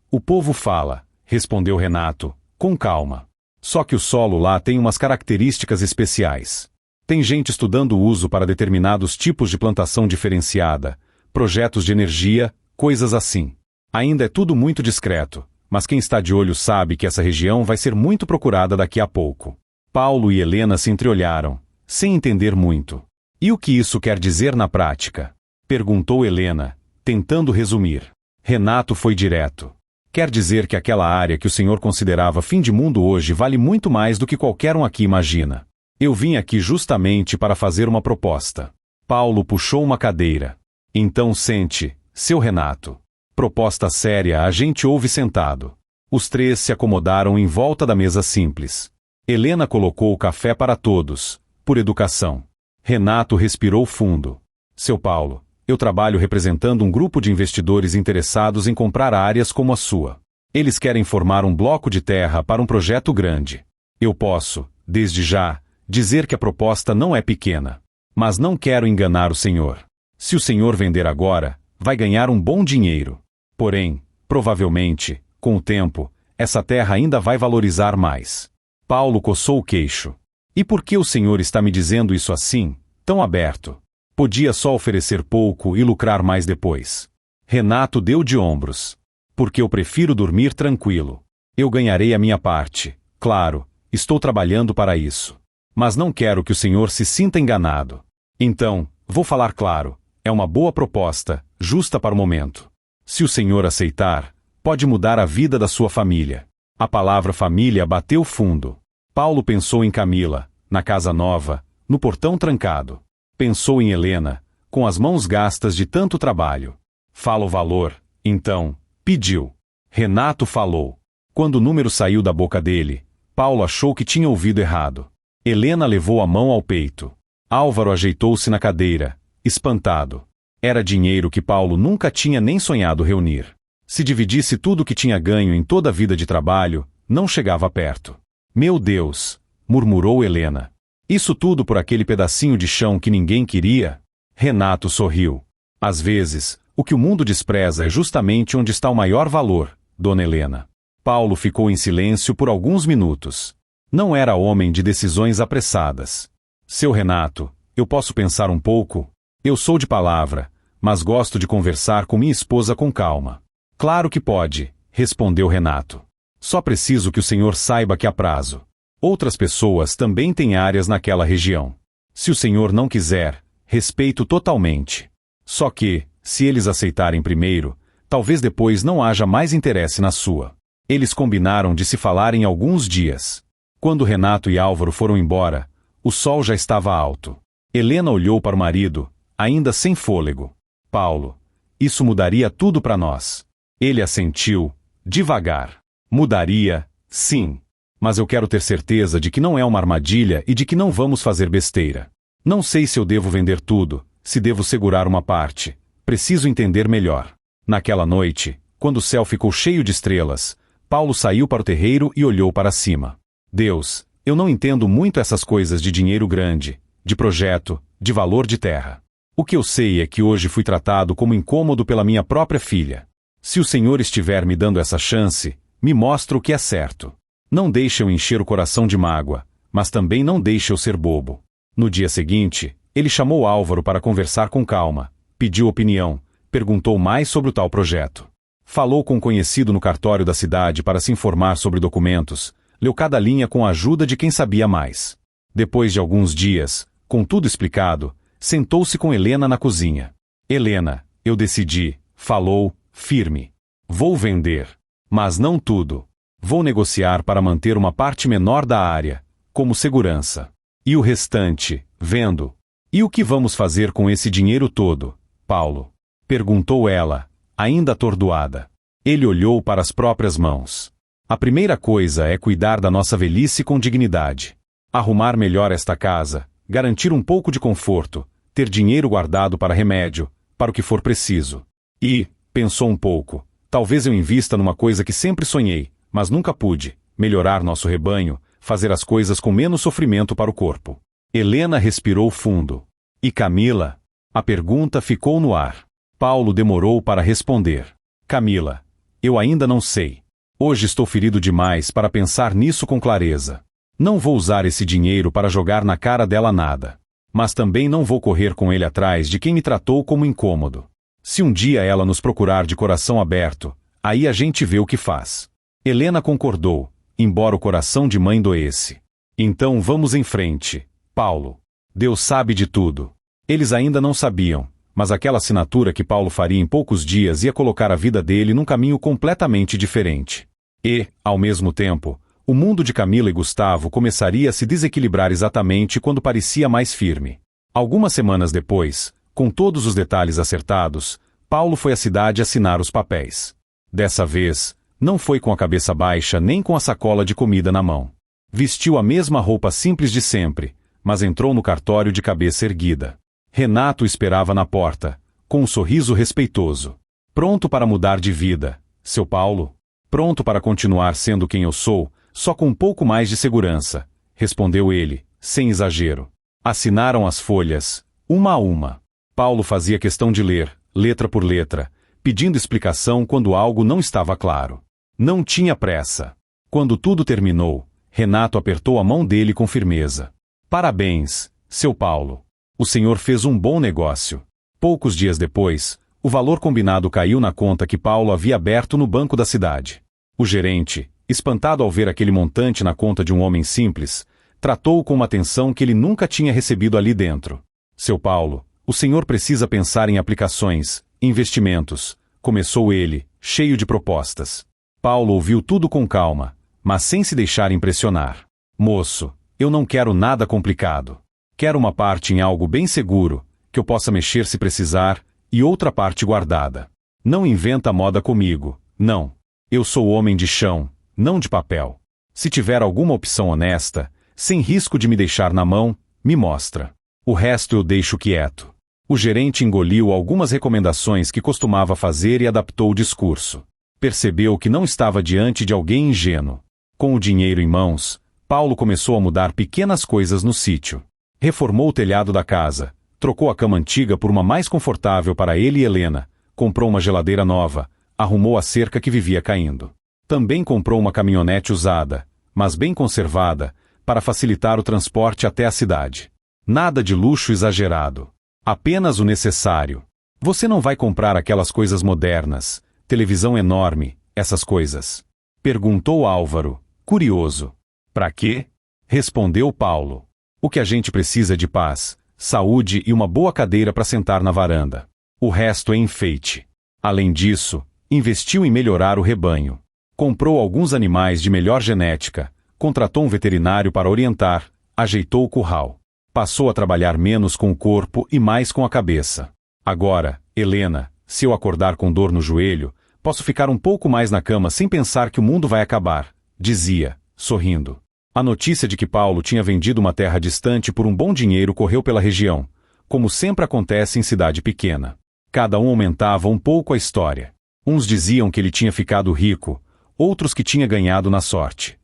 O povo fala, respondeu Renato, com calma. Só que o solo lá tem umas características especiais. Tem gente estudando o uso para determinados tipos de plantação diferenciada, projetos de energia, coisas assim. Ainda é tudo muito discreto, mas quem está de olho sabe que essa região vai ser muito procurada daqui a pouco. Paulo e Helena se entreolharam, sem entender muito. E o que isso quer dizer na prática? Perguntou Helena, tentando resumir. Renato foi direto. Quer dizer que aquela área que o senhor considerava fim de mundo hoje vale muito mais do que qualquer um aqui imagina. Eu vim aqui justamente para fazer uma proposta. Paulo puxou uma cadeira. Então sente, seu Renato. Proposta séria a gente ouve sentado. Os três se acomodaram em volta da mesa simples. Helena colocou o café para todos, por educação. Renato respirou fundo. Seu Paulo, eu trabalho representando um grupo de investidores interessados em comprar áreas como a sua. Eles querem formar um bloco de terra para um projeto grande. Eu posso, desde já, dizer que a proposta não é pequena. Mas não quero enganar o senhor. Se o senhor vender agora, vai ganhar um bom dinheiro. Porém, provavelmente, com o tempo, essa terra ainda vai valorizar mais. Paulo coçou o queixo. E por que o senhor está me dizendo isso assim, tão aberto? Podia só oferecer pouco e lucrar mais depois. Renato deu de ombros. Porque eu prefiro dormir tranquilo. Eu ganharei a minha parte, claro, estou trabalhando para isso. Mas não quero que o senhor se sinta enganado. Então, vou falar claro, é uma boa proposta, justa para o momento. Se o senhor aceitar, pode mudar a vida da sua família. A palavra família bateu fundo. Paulo pensou em Camila, na casa nova, no portão trancado. Pensou em Helena, com as mãos gastas de tanto trabalho. Fala o valor, então, pediu. Renato falou. Quando o número saiu da boca dele, Paulo achou que tinha ouvido errado. Helena levou a mão ao peito. Álvaro ajeitou-se na cadeira, espantado. Era dinheiro que Paulo nunca tinha nem sonhado reunir. Se dividisse tudo o que tinha ganho em toda a vida de trabalho, não chegava perto. Meu Deus, murmurou Helena. Isso tudo por aquele pedacinho de chão que ninguém queria? Renato sorriu. Às vezes, o que o mundo despreza é justamente onde está o maior valor, dona Helena. Paulo ficou em silêncio por alguns minutos. Não era homem de decisões apressadas. Seu Renato, eu posso pensar um pouco? Eu sou de palavra, mas gosto de conversar com minha esposa com calma. Claro que pode, respondeu Renato. Só preciso que o senhor saiba que há prazo. Outras pessoas também têm áreas naquela região. Se o senhor não quiser, respeito totalmente. Só que, se eles aceitarem primeiro, talvez depois não haja mais interesse na sua. Eles combinaram de se falar em alguns dias. Quando Renato e Álvaro foram embora, o sol já estava alto. Helena olhou para o marido, ainda sem fôlego. Paulo, isso mudaria tudo para nós. Ele assentiu, devagar. Mudaria, sim. Mas eu quero ter certeza de que não é uma armadilha e de que não vamos fazer besteira. Não sei se eu devo vender tudo, se devo segurar uma parte. Preciso entender melhor. Naquela noite, quando o céu ficou cheio de estrelas, Paulo saiu para o terreiro e olhou para cima. Deus, eu não entendo muito essas coisas de dinheiro grande, de projeto, de valor de terra. O que eu sei é que hoje fui tratado como incômodo pela minha própria filha. Se o Senhor estiver me dando essa chance, me mostra o que é certo. Não deixe eu encher o coração de mágoa, mas também não deixe eu ser bobo. No dia seguinte, ele chamou Álvaro para conversar com calma, pediu opinião, perguntou mais sobre o tal projeto. Falou com um conhecido no cartório da cidade para se informar sobre documentos, leu cada linha com a ajuda de quem sabia mais. Depois de alguns dias, com tudo explicado, sentou-se com Helena na cozinha. Helena, eu decidi, falou, firme. Vou vender. Mas não tudo. Vou negociar para manter uma parte menor da área, como segurança. E o restante, vendo. E o que vamos fazer com esse dinheiro todo, Paulo? Perguntou ela, ainda atordoada. Ele olhou para as próprias mãos. A primeira coisa é cuidar da nossa velhice com dignidade. Arrumar melhor esta casa, garantir um pouco de conforto, ter dinheiro guardado para remédio, para o que for preciso. E, pensou um pouco, talvez eu invista numa coisa que sempre sonhei, mas nunca pude, melhorar nosso rebanho, fazer as coisas com menos sofrimento para o corpo. Helena respirou fundo. E Camila? A pergunta ficou no ar. Paulo demorou para responder. Camila, eu ainda não sei. Hoje estou ferido demais para pensar nisso com clareza. Não vou usar esse dinheiro para jogar na cara dela nada. Mas também não vou correr com ele atrás de quem me tratou como incômodo. Se um dia ela nos procurar de coração aberto, aí a gente vê o que faz. Helena concordou, embora o coração de mãe doesse. Então vamos em frente, Paulo. Deus sabe de tudo. Eles ainda não sabiam, mas aquela assinatura que Paulo faria em poucos dias ia colocar a vida dele num caminho completamente diferente. E, ao mesmo tempo, o mundo de Camila e Gustavo começaria a se desequilibrar exatamente quando parecia mais firme. Algumas semanas depois, com todos os detalhes acertados, Paulo foi à cidade assinar os papéis. Dessa vez, não foi com a cabeça baixa nem com a sacola de comida na mão. Vestiu a mesma roupa simples de sempre, mas entrou no cartório de cabeça erguida. Renato esperava na porta, com um sorriso respeitoso. Pronto para mudar de vida, seu Paulo? Pronto para continuar sendo quem eu sou, só com um pouco mais de segurança, respondeu ele, sem exagero. Assinaram as folhas, uma a uma. Paulo fazia questão de ler, letra por letra, pedindo explicação quando algo não estava claro. Não tinha pressa. Quando tudo terminou, Renato apertou a mão dele com firmeza. Parabéns, seu Paulo. O senhor fez um bom negócio. Poucos dias depois, o valor combinado caiu na conta que Paulo havia aberto no banco da cidade. O gerente, espantado ao ver aquele montante na conta de um homem simples, tratou-o com uma atenção que ele nunca tinha recebido ali dentro. Seu Paulo, o senhor precisa pensar em aplicações, investimentos, começou ele, cheio de propostas. Paulo ouviu tudo com calma, mas sem se deixar impressionar. Moço, eu não quero nada complicado. Quero uma parte em algo bem seguro, que eu possa mexer se precisar, e outra parte guardada. Não inventa moda comigo, não. Eu sou homem de chão, não de papel. Se tiver alguma opção honesta, sem risco de me deixar na mão, me mostra. O resto eu deixo quieto. O gerente engoliu algumas recomendações que costumava fazer e adaptou o discurso. Percebeu que não estava diante de alguém ingênuo. Com o dinheiro em mãos, Paulo começou a mudar pequenas coisas no sítio. Reformou o telhado da casa, trocou a cama antiga por uma mais confortável para ele e Helena, comprou uma geladeira nova, arrumou a cerca que vivia caindo. Também comprou uma caminhonete usada, mas bem conservada, para facilitar o transporte até a cidade. Nada de luxo exagerado. Apenas o necessário. Você não vai comprar aquelas coisas modernas, televisão enorme, essas coisas. Perguntou Álvaro, curioso. Pra quê? Respondeu Paulo. O que a gente precisa é de paz, saúde e uma boa cadeira para sentar na varanda. O resto é enfeite. Além disso, investiu em melhorar o rebanho. Comprou alguns animais de melhor genética, contratou um veterinário para orientar, ajeitou o curral. Passou a trabalhar menos com o corpo e mais com a cabeça. Agora, Helena, se eu acordar com dor no joelho, posso ficar um pouco mais na cama sem pensar que o mundo vai acabar, dizia, sorrindo. A notícia de que Paulo tinha vendido uma terra distante por um bom dinheiro correu pela região, como sempre acontece em cidade pequena. Cada um aumentava um pouco a história. Uns diziam que ele tinha ficado rico, outros que tinha ganhado na sorte.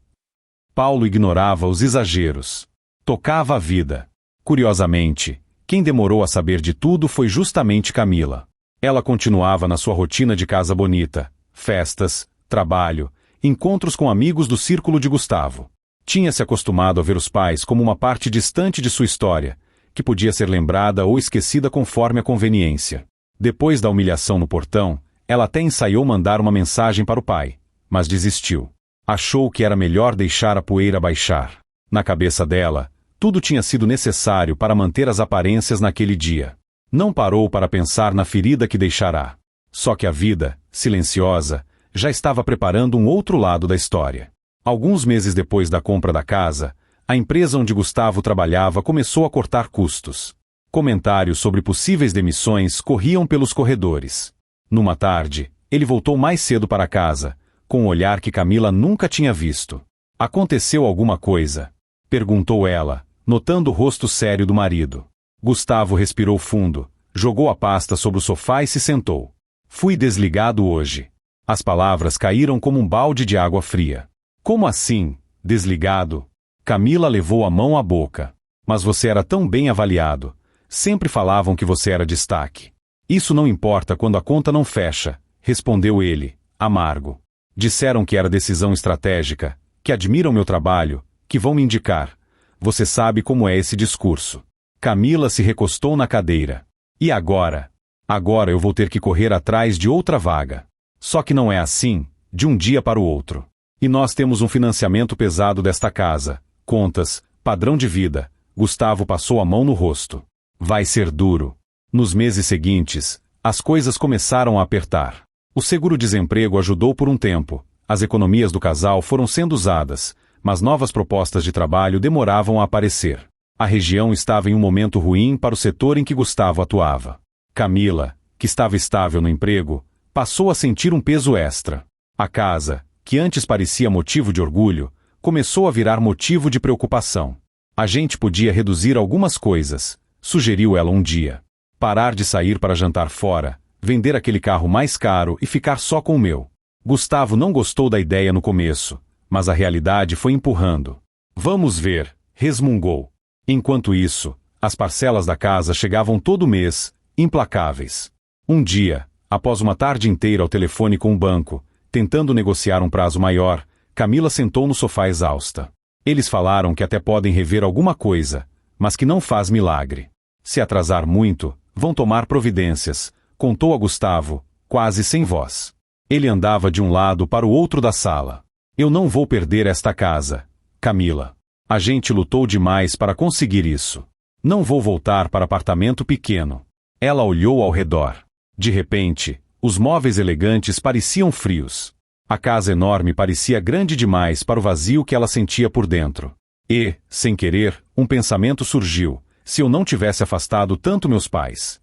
Paulo ignorava os exageros. Tocava a vida. Curiosamente, quem demorou a saber de tudo foi justamente Camila. Ela continuava na sua rotina de casa bonita, festas, trabalho, encontros com amigos do círculo de Gustavo. Tinha se acostumado a ver os pais como uma parte distante de sua história, que podia ser lembrada ou esquecida conforme a conveniência. Depois da humilhação no portão, ela até ensaiou mandar uma mensagem para o pai, mas desistiu. Achou que era melhor deixar a poeira baixar. Na cabeça dela, tudo tinha sido necessário para manter as aparências naquele dia. Não parou para pensar na ferida que deixará. Só que a vida, silenciosa, já estava preparando um outro lado da história. Alguns meses depois da compra da casa, a empresa onde Gustavo trabalhava começou a cortar custos. Comentários sobre possíveis demissões corriam pelos corredores. Numa tarde, ele voltou mais cedo para casa, com um olhar que Camila nunca tinha visto. Aconteceu alguma coisa? Perguntou ela, notando o rosto sério do marido. Gustavo respirou fundo, jogou a pasta sobre o sofá e se sentou. Fui desligado hoje. As palavras caíram como um balde de água fria. Como assim, desligado? Camila levou a mão à boca. Mas você era tão bem avaliado. Sempre falavam que você era destaque. Isso não importa quando a conta não fecha, respondeu ele, amargo. Disseram que era decisão estratégica, que admiram meu trabalho, que vão me indicar. Você sabe como é esse discurso. Camila se recostou na cadeira. E agora? Agora eu vou ter que correr atrás de outra vaga. Só que não é assim, de um dia para o outro. E nós temos um financiamento pesado desta casa, contas, padrão de vida. Gustavo passou a mão no rosto. Vai ser duro. Nos meses seguintes, as coisas começaram a apertar. O seguro-desemprego ajudou por um tempo, as economias do casal foram sendo usadas, mas novas propostas de trabalho demoravam a aparecer. A região estava em um momento ruim para o setor em que Gustavo atuava. Camila, que estava estável no emprego, passou a sentir um peso extra. A casa, que antes parecia motivo de orgulho, começou a virar motivo de preocupação. A gente podia reduzir algumas coisas, sugeriu ela um dia. Parar de sair para jantar fora, vender aquele carro mais caro e ficar só com o meu. Gustavo não gostou da ideia no começo, mas a realidade foi empurrando. Vamos ver, resmungou. Enquanto isso, as parcelas da casa chegavam todo mês, implacáveis. Um dia, após uma tarde inteira ao telefone com o banco, tentando negociar um prazo maior, Camila sentou no sofá exausta. Eles falaram que até podem rever alguma coisa, mas que não faz milagre. Se atrasar muito, vão tomar providências, contou a Gustavo, quase sem voz. Ele andava de um lado para o outro da sala. Eu não vou perder esta casa, Camila. A gente lutou demais para conseguir isso. Não vou voltar para apartamento pequeno. Ela olhou ao redor. De repente, os móveis elegantes pareciam frios. A casa enorme parecia grande demais para o vazio que ela sentia por dentro. E, sem querer, um pensamento surgiu. Se eu não tivesse afastado tanto meus pais.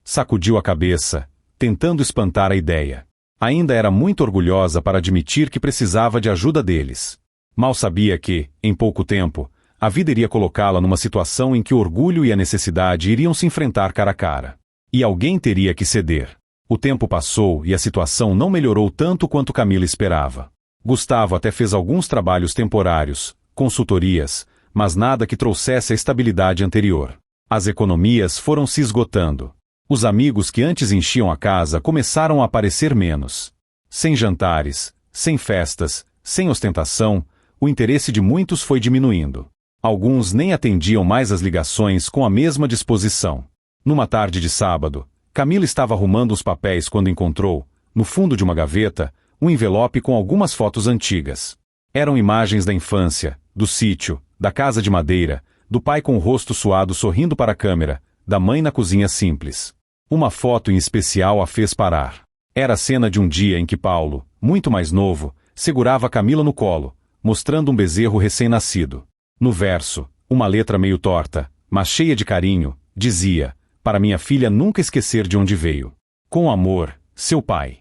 Sacudiu a cabeça, tentando espantar a ideia. Ainda era muito orgulhosa para admitir que precisava de ajuda deles. Mal sabia que, em pouco tempo, a vida iria colocá-la numa situação em que o orgulho e a necessidade iriam se enfrentar cara a cara. E alguém teria que ceder. O tempo passou e a situação não melhorou tanto quanto Camila esperava. Gustavo até fez alguns trabalhos temporários, consultorias, mas nada que trouxesse a estabilidade anterior. As economias foram se esgotando. Os amigos que antes enchiam a casa começaram a aparecer menos. Sem jantares, sem festas, sem ostentação, o interesse de muitos foi diminuindo. Alguns nem atendiam mais as ligações com a mesma disposição. Numa tarde de sábado, Camila estava arrumando os papéis quando encontrou, no fundo de uma gaveta, um envelope com algumas fotos antigas. Eram imagens da infância, do sítio, da casa de madeira, do pai com o rosto suado sorrindo para a câmera, da mãe na cozinha simples. Uma foto em especial a fez parar. Era a cena de um dia em que Paulo, muito mais novo, segurava Camila no colo, mostrando um bezerro recém-nascido. No verso, uma letra meio torta, mas cheia de carinho, dizia: para minha filha nunca esquecer de onde veio. Com amor, seu pai.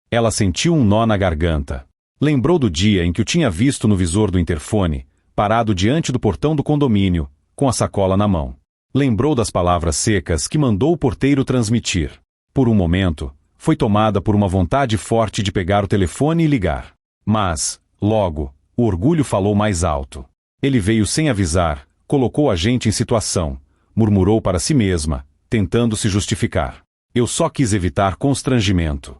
Ela sentiu um nó na garganta. Lembrou do dia em que o tinha visto no visor do interfone, parado diante do portão do condomínio, com a sacola na mão. Lembrou das palavras secas que mandou o porteiro transmitir. Por um momento, foi tomada por uma vontade forte de pegar o telefone e ligar. Mas, logo, o orgulho falou mais alto. Ele veio sem avisar, colocou a gente em situação, murmurou para si mesma, tentando se justificar. Eu só quis evitar constrangimento.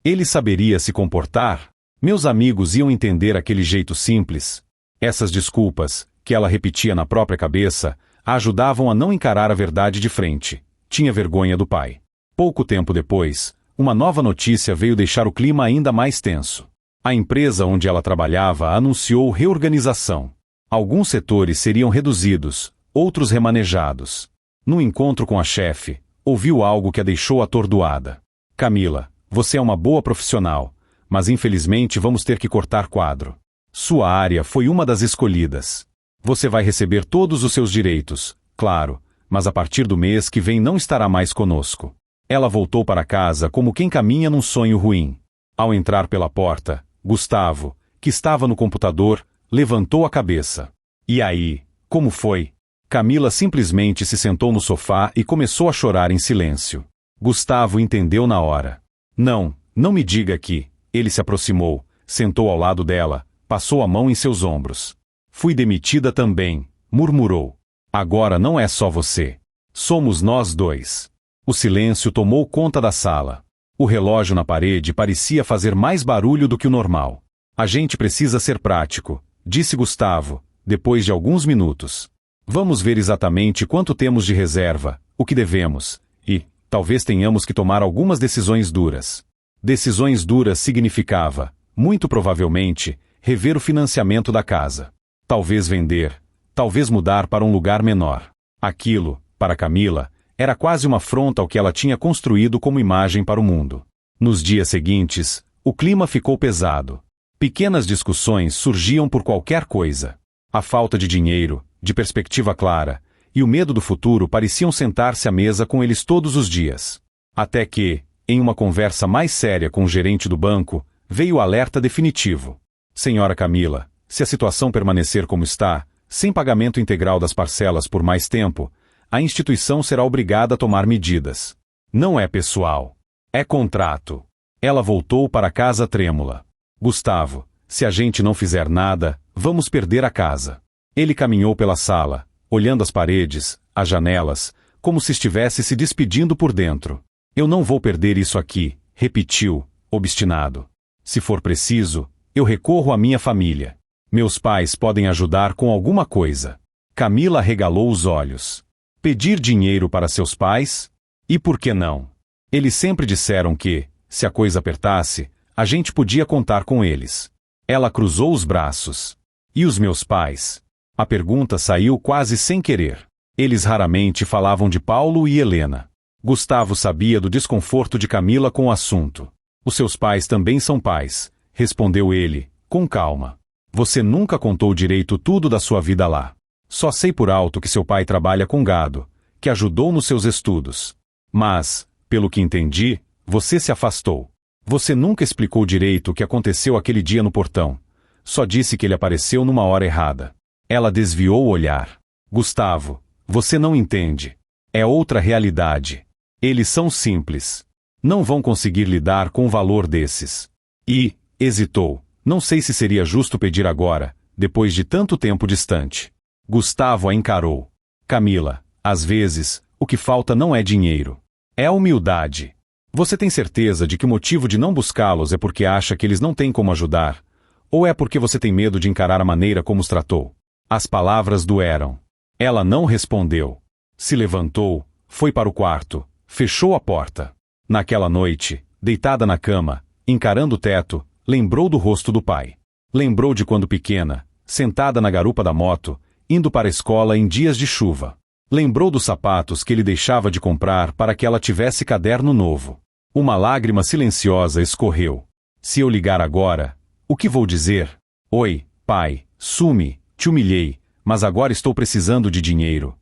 Ele saberia se comportar? Meus amigos iam entender aquele jeito simples? Essas desculpas, que ela repetia na própria cabeça, a ajudavam a não encarar a verdade de frente. Tinha vergonha do pai. Pouco tempo depois, uma nova notícia veio deixar o clima ainda mais tenso. A empresa onde ela trabalhava anunciou reorganização. Alguns setores seriam reduzidos, outros remanejados. No encontro com a chefe, ouviu algo que a deixou atordoada. Camila, você é uma boa profissional, mas infelizmente vamos ter que cortar quadro. Sua área foi uma das escolhidas. Você vai receber todos os seus direitos, claro, mas a partir do mês que vem não estará mais conosco. Ela voltou para casa como quem caminha num sonho ruim. Ao entrar pela porta, Gustavo, que estava no computador, levantou a cabeça. E aí, como foi? Camila simplesmente se sentou no sofá e começou a chorar em silêncio. Gustavo entendeu na hora. Não, não me diga que... Ele se aproximou, sentou ao lado dela, passou a mão em seus ombros. Fui demitida também, murmurou. Agora não é só você. Somos nós dois. O silêncio tomou conta da sala. O relógio na parede parecia fazer mais barulho do que o normal. A gente precisa ser prático, disse Gustavo, depois de alguns minutos. Vamos ver exatamente quanto temos de reserva, o que devemos, e, talvez tenhamos que tomar algumas decisões duras. Decisões duras significava, muito provavelmente, rever o financiamento da casa. Talvez vender, talvez mudar para um lugar menor. Aquilo, para Camila, era quase uma afronta ao que ela tinha construído como imagem para o mundo. Nos dias seguintes, o clima ficou pesado. Pequenas discussões surgiam por qualquer coisa. A falta de dinheiro, de perspectiva clara, e o medo do futuro pareciam sentar-se à mesa com eles todos os dias. Até que, em uma conversa mais séria com o gerente do banco, veio o alerta definitivo. Senhora Camila, se a situação permanecer como está, sem pagamento integral das parcelas por mais tempo, a instituição será obrigada a tomar medidas. Não é pessoal. É contrato. Ela voltou para casa trêmula. Gustavo, se a gente não fizer nada, vamos perder a casa. Ele caminhou pela sala, olhando as paredes, as janelas, como se estivesse se despedindo por dentro. Eu não vou perder isso aqui, repetiu, obstinado. Se for preciso, eu recorro à minha família. Meus pais podem ajudar com alguma coisa. Camila arregalou os olhos. Pedir dinheiro para seus pais? E por que não? Eles sempre disseram que, se a coisa apertasse, a gente podia contar com eles. Ela cruzou os braços. E os meus pais? A pergunta saiu quase sem querer. Eles raramente falavam de Paulo e Helena. Gustavo sabia do desconforto de Camila com o assunto. Os seus pais também são pais, respondeu ele, com calma. Você nunca contou direito tudo da sua vida lá. Só sei por alto que seu pai trabalha com gado, que ajudou nos seus estudos. Mas, pelo que entendi, você se afastou. Você nunca explicou direito o que aconteceu aquele dia no portão. Só disse que ele apareceu numa hora errada. Ela desviou o olhar. Gustavo, você não entende. É outra realidade. Eles são simples. Não vão conseguir lidar com o valor desses. E, hesitou, não sei se seria justo pedir agora, depois de tanto tempo distante. Gustavo a encarou. Camila, às vezes, o que falta não é dinheiro. É a humildade. Você tem certeza de que o motivo de não buscá-los é porque acha que eles não têm como ajudar? Ou é porque você tem medo de encarar a maneira como os tratou? As palavras doeram. Ela não respondeu. Se levantou, foi para o quarto, fechou a porta. Naquela noite, deitada na cama, encarando o teto, lembrou do rosto do pai. Lembrou de quando pequena, sentada na garupa da moto, indo para a escola em dias de chuva. Lembrou dos sapatos que ele deixava de comprar para que ela tivesse caderno novo. Uma lágrima silenciosa escorreu. Se eu ligar agora, o que vou dizer? Oi, pai, sume, te humilhei, mas agora estou precisando de dinheiro.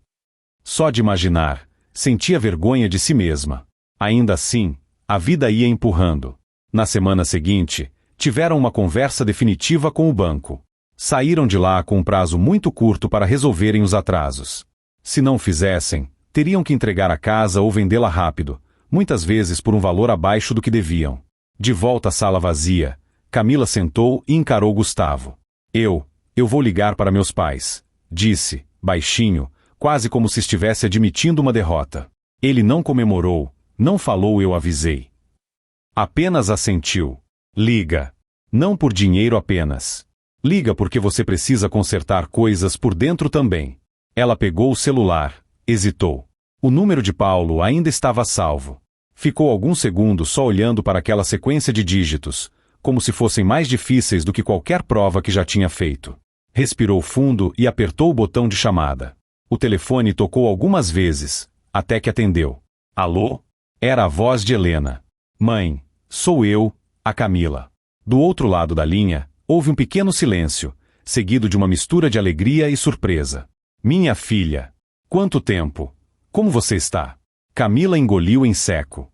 Só de imaginar, sentia vergonha de si mesma. Ainda assim, a vida ia empurrando. Na semana seguinte, tiveram uma conversa definitiva com o banco. Saíram de lá com um prazo muito curto para resolverem os atrasos. Se não fizessem, teriam que entregar a casa ou vendê-la rápido, muitas vezes por um valor abaixo do que deviam. De volta à sala vazia, Camila sentou e encarou Gustavo. Eu vou ligar para meus pais, disse, baixinho, quase como se estivesse admitindo uma derrota. Ele não comemorou, não falou eu avisei. Apenas assentiu. Liga. Não por dinheiro apenas. Liga porque você precisa consertar coisas por dentro também. Ela pegou o celular, hesitou. O número de Paulo ainda estava salvo. Ficou alguns segundos só olhando para aquela sequência de dígitos, como se fossem mais difíceis do que qualquer prova que já tinha feito. Respirou fundo e apertou o botão de chamada. O telefone tocou algumas vezes, até que atendeu. Alô? Era a voz de Helena. Mãe, sou eu, a Camila. Do outro lado da linha, houve um pequeno silêncio, seguido de uma mistura de alegria e surpresa. Minha filha. Quanto tempo? Como você está? Camila engoliu em seco.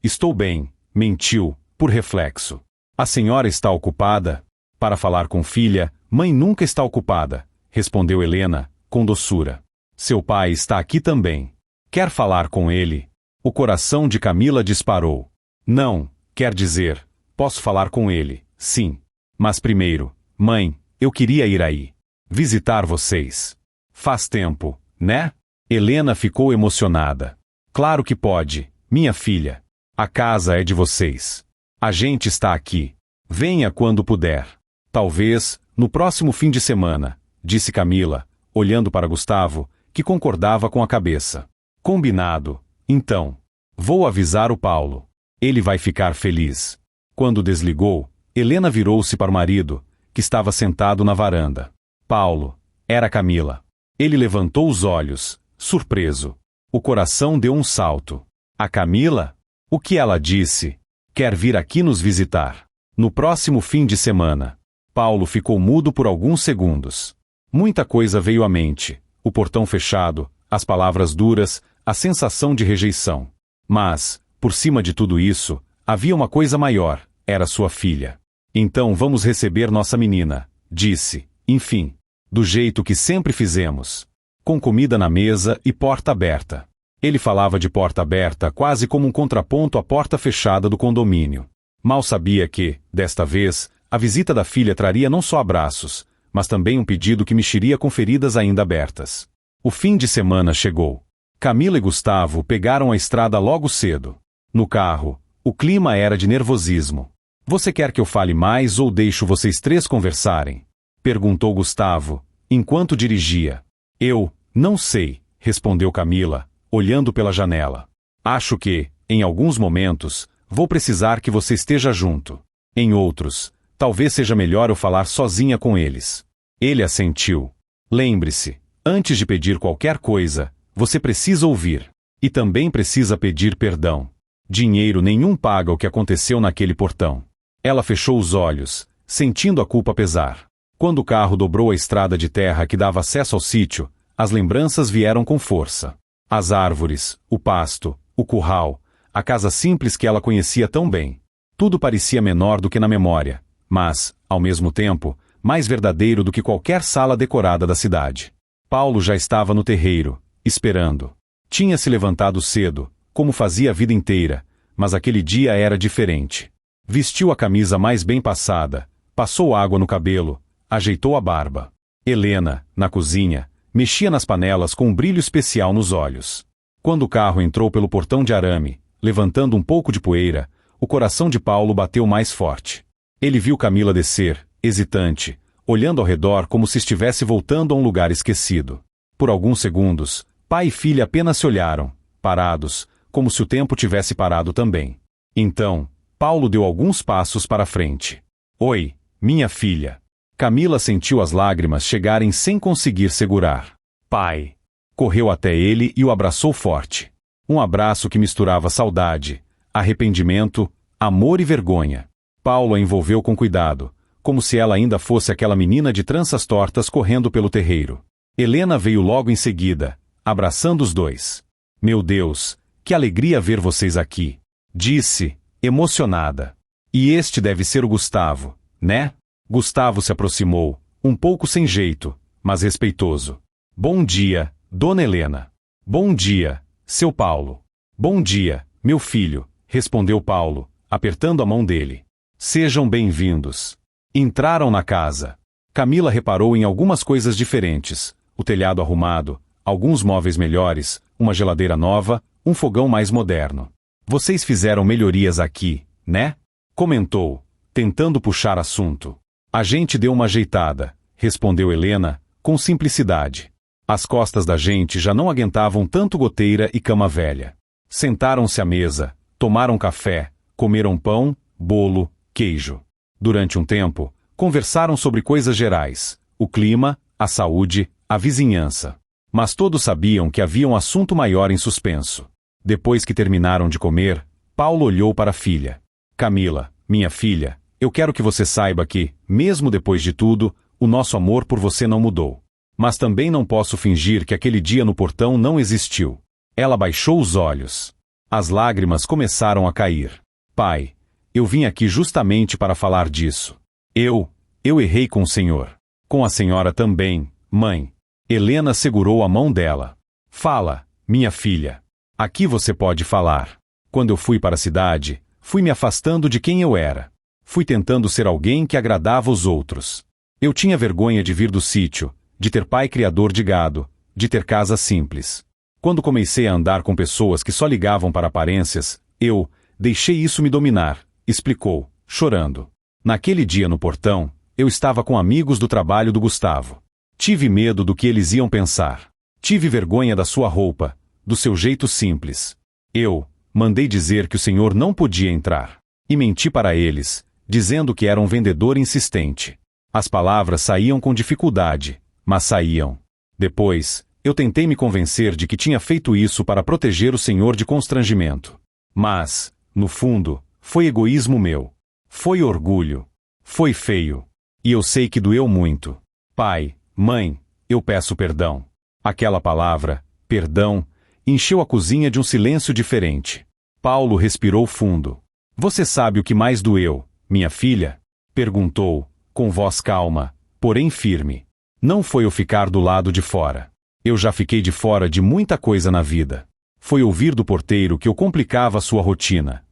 Estou bem, mentiu, por reflexo. A senhora está ocupada? Para falar com filha, mãe nunca está ocupada, respondeu Helena, com doçura. Seu pai está aqui também. Quer falar com ele? O coração de Camila disparou. Não, quer dizer, posso falar com ele, sim. Mas primeiro, mãe, eu queria ir aí. Visitar vocês. Faz tempo, né? Helena ficou emocionada. Claro que pode, minha filha. A casa é de vocês. A gente está aqui. Venha quando puder. Talvez, no próximo fim de semana, disse Camila, olhando para Gustavo, que concordava com a cabeça. Combinado, então. Vou avisar o Paulo. Ele vai ficar feliz. Quando desligou, Helena virou-se para o marido, que estava sentado na varanda. Paulo, era Camila. Ele levantou os olhos, surpreso. O coração deu um salto. A Camila? O que ela disse? Quer vir aqui nos visitar. No próximo fim de semana. Paulo ficou mudo por alguns segundos. Muita coisa veio à mente. O portão fechado, as palavras duras, a sensação de rejeição. Mas, por cima de tudo isso, havia uma coisa maior, era sua filha. Então vamos receber nossa menina, disse, enfim, do jeito que sempre fizemos. Com comida na mesa e porta aberta. Ele falava de porta aberta quase como um contraponto à porta fechada do condomínio. Mal sabia que, desta vez, a visita da filha traria não só abraços, mas também um pedido que mexeria com feridas ainda abertas. O fim de semana chegou. Camila e Gustavo pegaram a estrada logo cedo. No carro, o clima era de nervosismo. Você quer que eu fale mais ou deixo vocês três conversarem? Perguntou Gustavo, enquanto dirigia. Eu, não sei, respondeu Camila, olhando pela janela. Acho que, em alguns momentos, vou precisar que você esteja junto. Em outros, talvez seja melhor eu falar sozinha com eles. Ele assentiu. Lembre-se, antes de pedir qualquer coisa, você precisa ouvir. E também precisa pedir perdão. Dinheiro nenhum paga o que aconteceu naquele portão. Ela fechou os olhos, sentindo a culpa pesar. Quando o carro dobrou a estrada de terra que dava acesso ao sítio, as lembranças vieram com força. As árvores, o pasto, o curral, a casa simples que ela conhecia tão bem. Tudo parecia menor do que na memória, mas, ao mesmo tempo, mais verdadeiro do que qualquer sala decorada da cidade. Paulo já estava no terreiro, esperando. Tinha se levantado cedo, como fazia a vida inteira, mas aquele dia era diferente. Vestiu a camisa mais bem passada, passou água no cabelo, ajeitou a barba. Helena, na cozinha, mexia nas panelas com um brilho especial nos olhos. Quando o carro entrou pelo portão de arame, levantando um pouco de poeira, o coração de Paulo bateu mais forte. Ele viu Camila descer, hesitante, olhando ao redor como se estivesse voltando a um lugar esquecido. Por alguns segundos, pai e filha apenas se olharam, parados, como se o tempo tivesse parado também. Então, Paulo deu alguns passos para frente. Oi, minha filha. Camila sentiu as lágrimas chegarem sem conseguir segurar. Pai. Correu até ele e o abraçou forte. Um abraço que misturava saudade, arrependimento, amor e vergonha. Paulo a envolveu com cuidado, como se ela ainda fosse aquela menina de tranças tortas correndo pelo terreiro. Helena veio logo em seguida, abraçando os dois. Meu Deus, que alegria ver vocês aqui, disse, emocionada. E este deve ser o Gustavo, né? Gustavo se aproximou, um pouco sem jeito, mas respeitoso. Bom dia, dona Helena. Bom dia, seu Paulo. Bom dia, meu filho, respondeu Paulo, apertando a mão dele. Sejam bem-vindos. Entraram na casa. Camila reparou em algumas coisas diferentes, o telhado arrumado, alguns móveis melhores, uma geladeira nova, um fogão mais moderno. Vocês fizeram melhorias aqui, né? Comentou, tentando puxar assunto. A gente deu uma ajeitada, respondeu Helena, com simplicidade. As costas da gente já não aguentavam tanto goteira e cama velha. Sentaram-se à mesa, tomaram café, comeram pão, bolo, queijo. Durante um tempo, conversaram sobre coisas gerais, o clima, a saúde, a vizinhança. Mas todos sabiam que havia um assunto maior em suspenso. Depois que terminaram de comer, Paulo olhou para a filha. Camila, minha filha, eu quero que você saiba que, mesmo depois de tudo, o nosso amor por você não mudou. Mas também não posso fingir que aquele dia no portão não existiu. Ela baixou os olhos. As lágrimas começaram a cair. Pai, eu vim aqui justamente para falar disso. Eu errei com o senhor. Com a senhora também, mãe. Helena segurou a mão dela. Fala, minha filha. Aqui você pode falar. Quando eu fui para a cidade, fui me afastando de quem eu era. Fui tentando ser alguém que agradava os outros. Eu tinha vergonha de vir do sítio, de ter pai criador de gado, de ter casa simples. Quando comecei a andar com pessoas que só ligavam para aparências, eu deixei isso me dominar, explicou, chorando. Naquele dia no portão, eu estava com amigos do trabalho do Gustavo. Tive medo do que eles iam pensar. Tive vergonha da sua roupa, do seu jeito simples. Eu mandei dizer que o senhor não podia entrar. E menti para eles, dizendo que era um vendedor insistente. As palavras saíam com dificuldade, mas saíam. Depois, eu tentei me convencer de que tinha feito isso para proteger o senhor de constrangimento. Mas, no fundo, foi egoísmo meu. Foi orgulho. Foi feio. E eu sei que doeu muito. Pai, mãe, eu peço perdão. Aquela palavra, perdão, encheu a cozinha de um silêncio diferente. Paulo respirou fundo. Você sabe o que mais doeu, minha filha? Perguntou, com voz calma, porém firme. Não foi eu ficar do lado de fora. Eu já fiquei de fora de muita coisa na vida. Foi ouvir do porteiro que eu complicava sua rotina.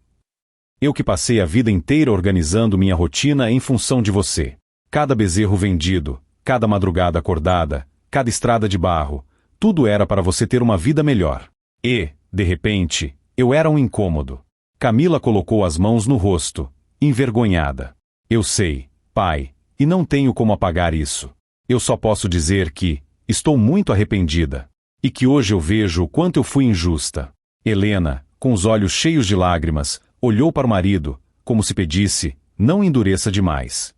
Eu que passei a vida inteira organizando minha rotina em função de você. Cada bezerro vendido, cada madrugada acordada, cada estrada de barro, tudo era para você ter uma vida melhor. E, de repente, eu era um incômodo. Camila colocou as mãos no rosto, envergonhada. Eu sei, pai, e não tenho como apagar isso. Eu só posso dizer que estou muito arrependida. E que hoje eu vejo o quanto eu fui injusta. Helena, com os olhos cheios de lágrimas, olhou para o marido, como se pedisse, não endureça demais.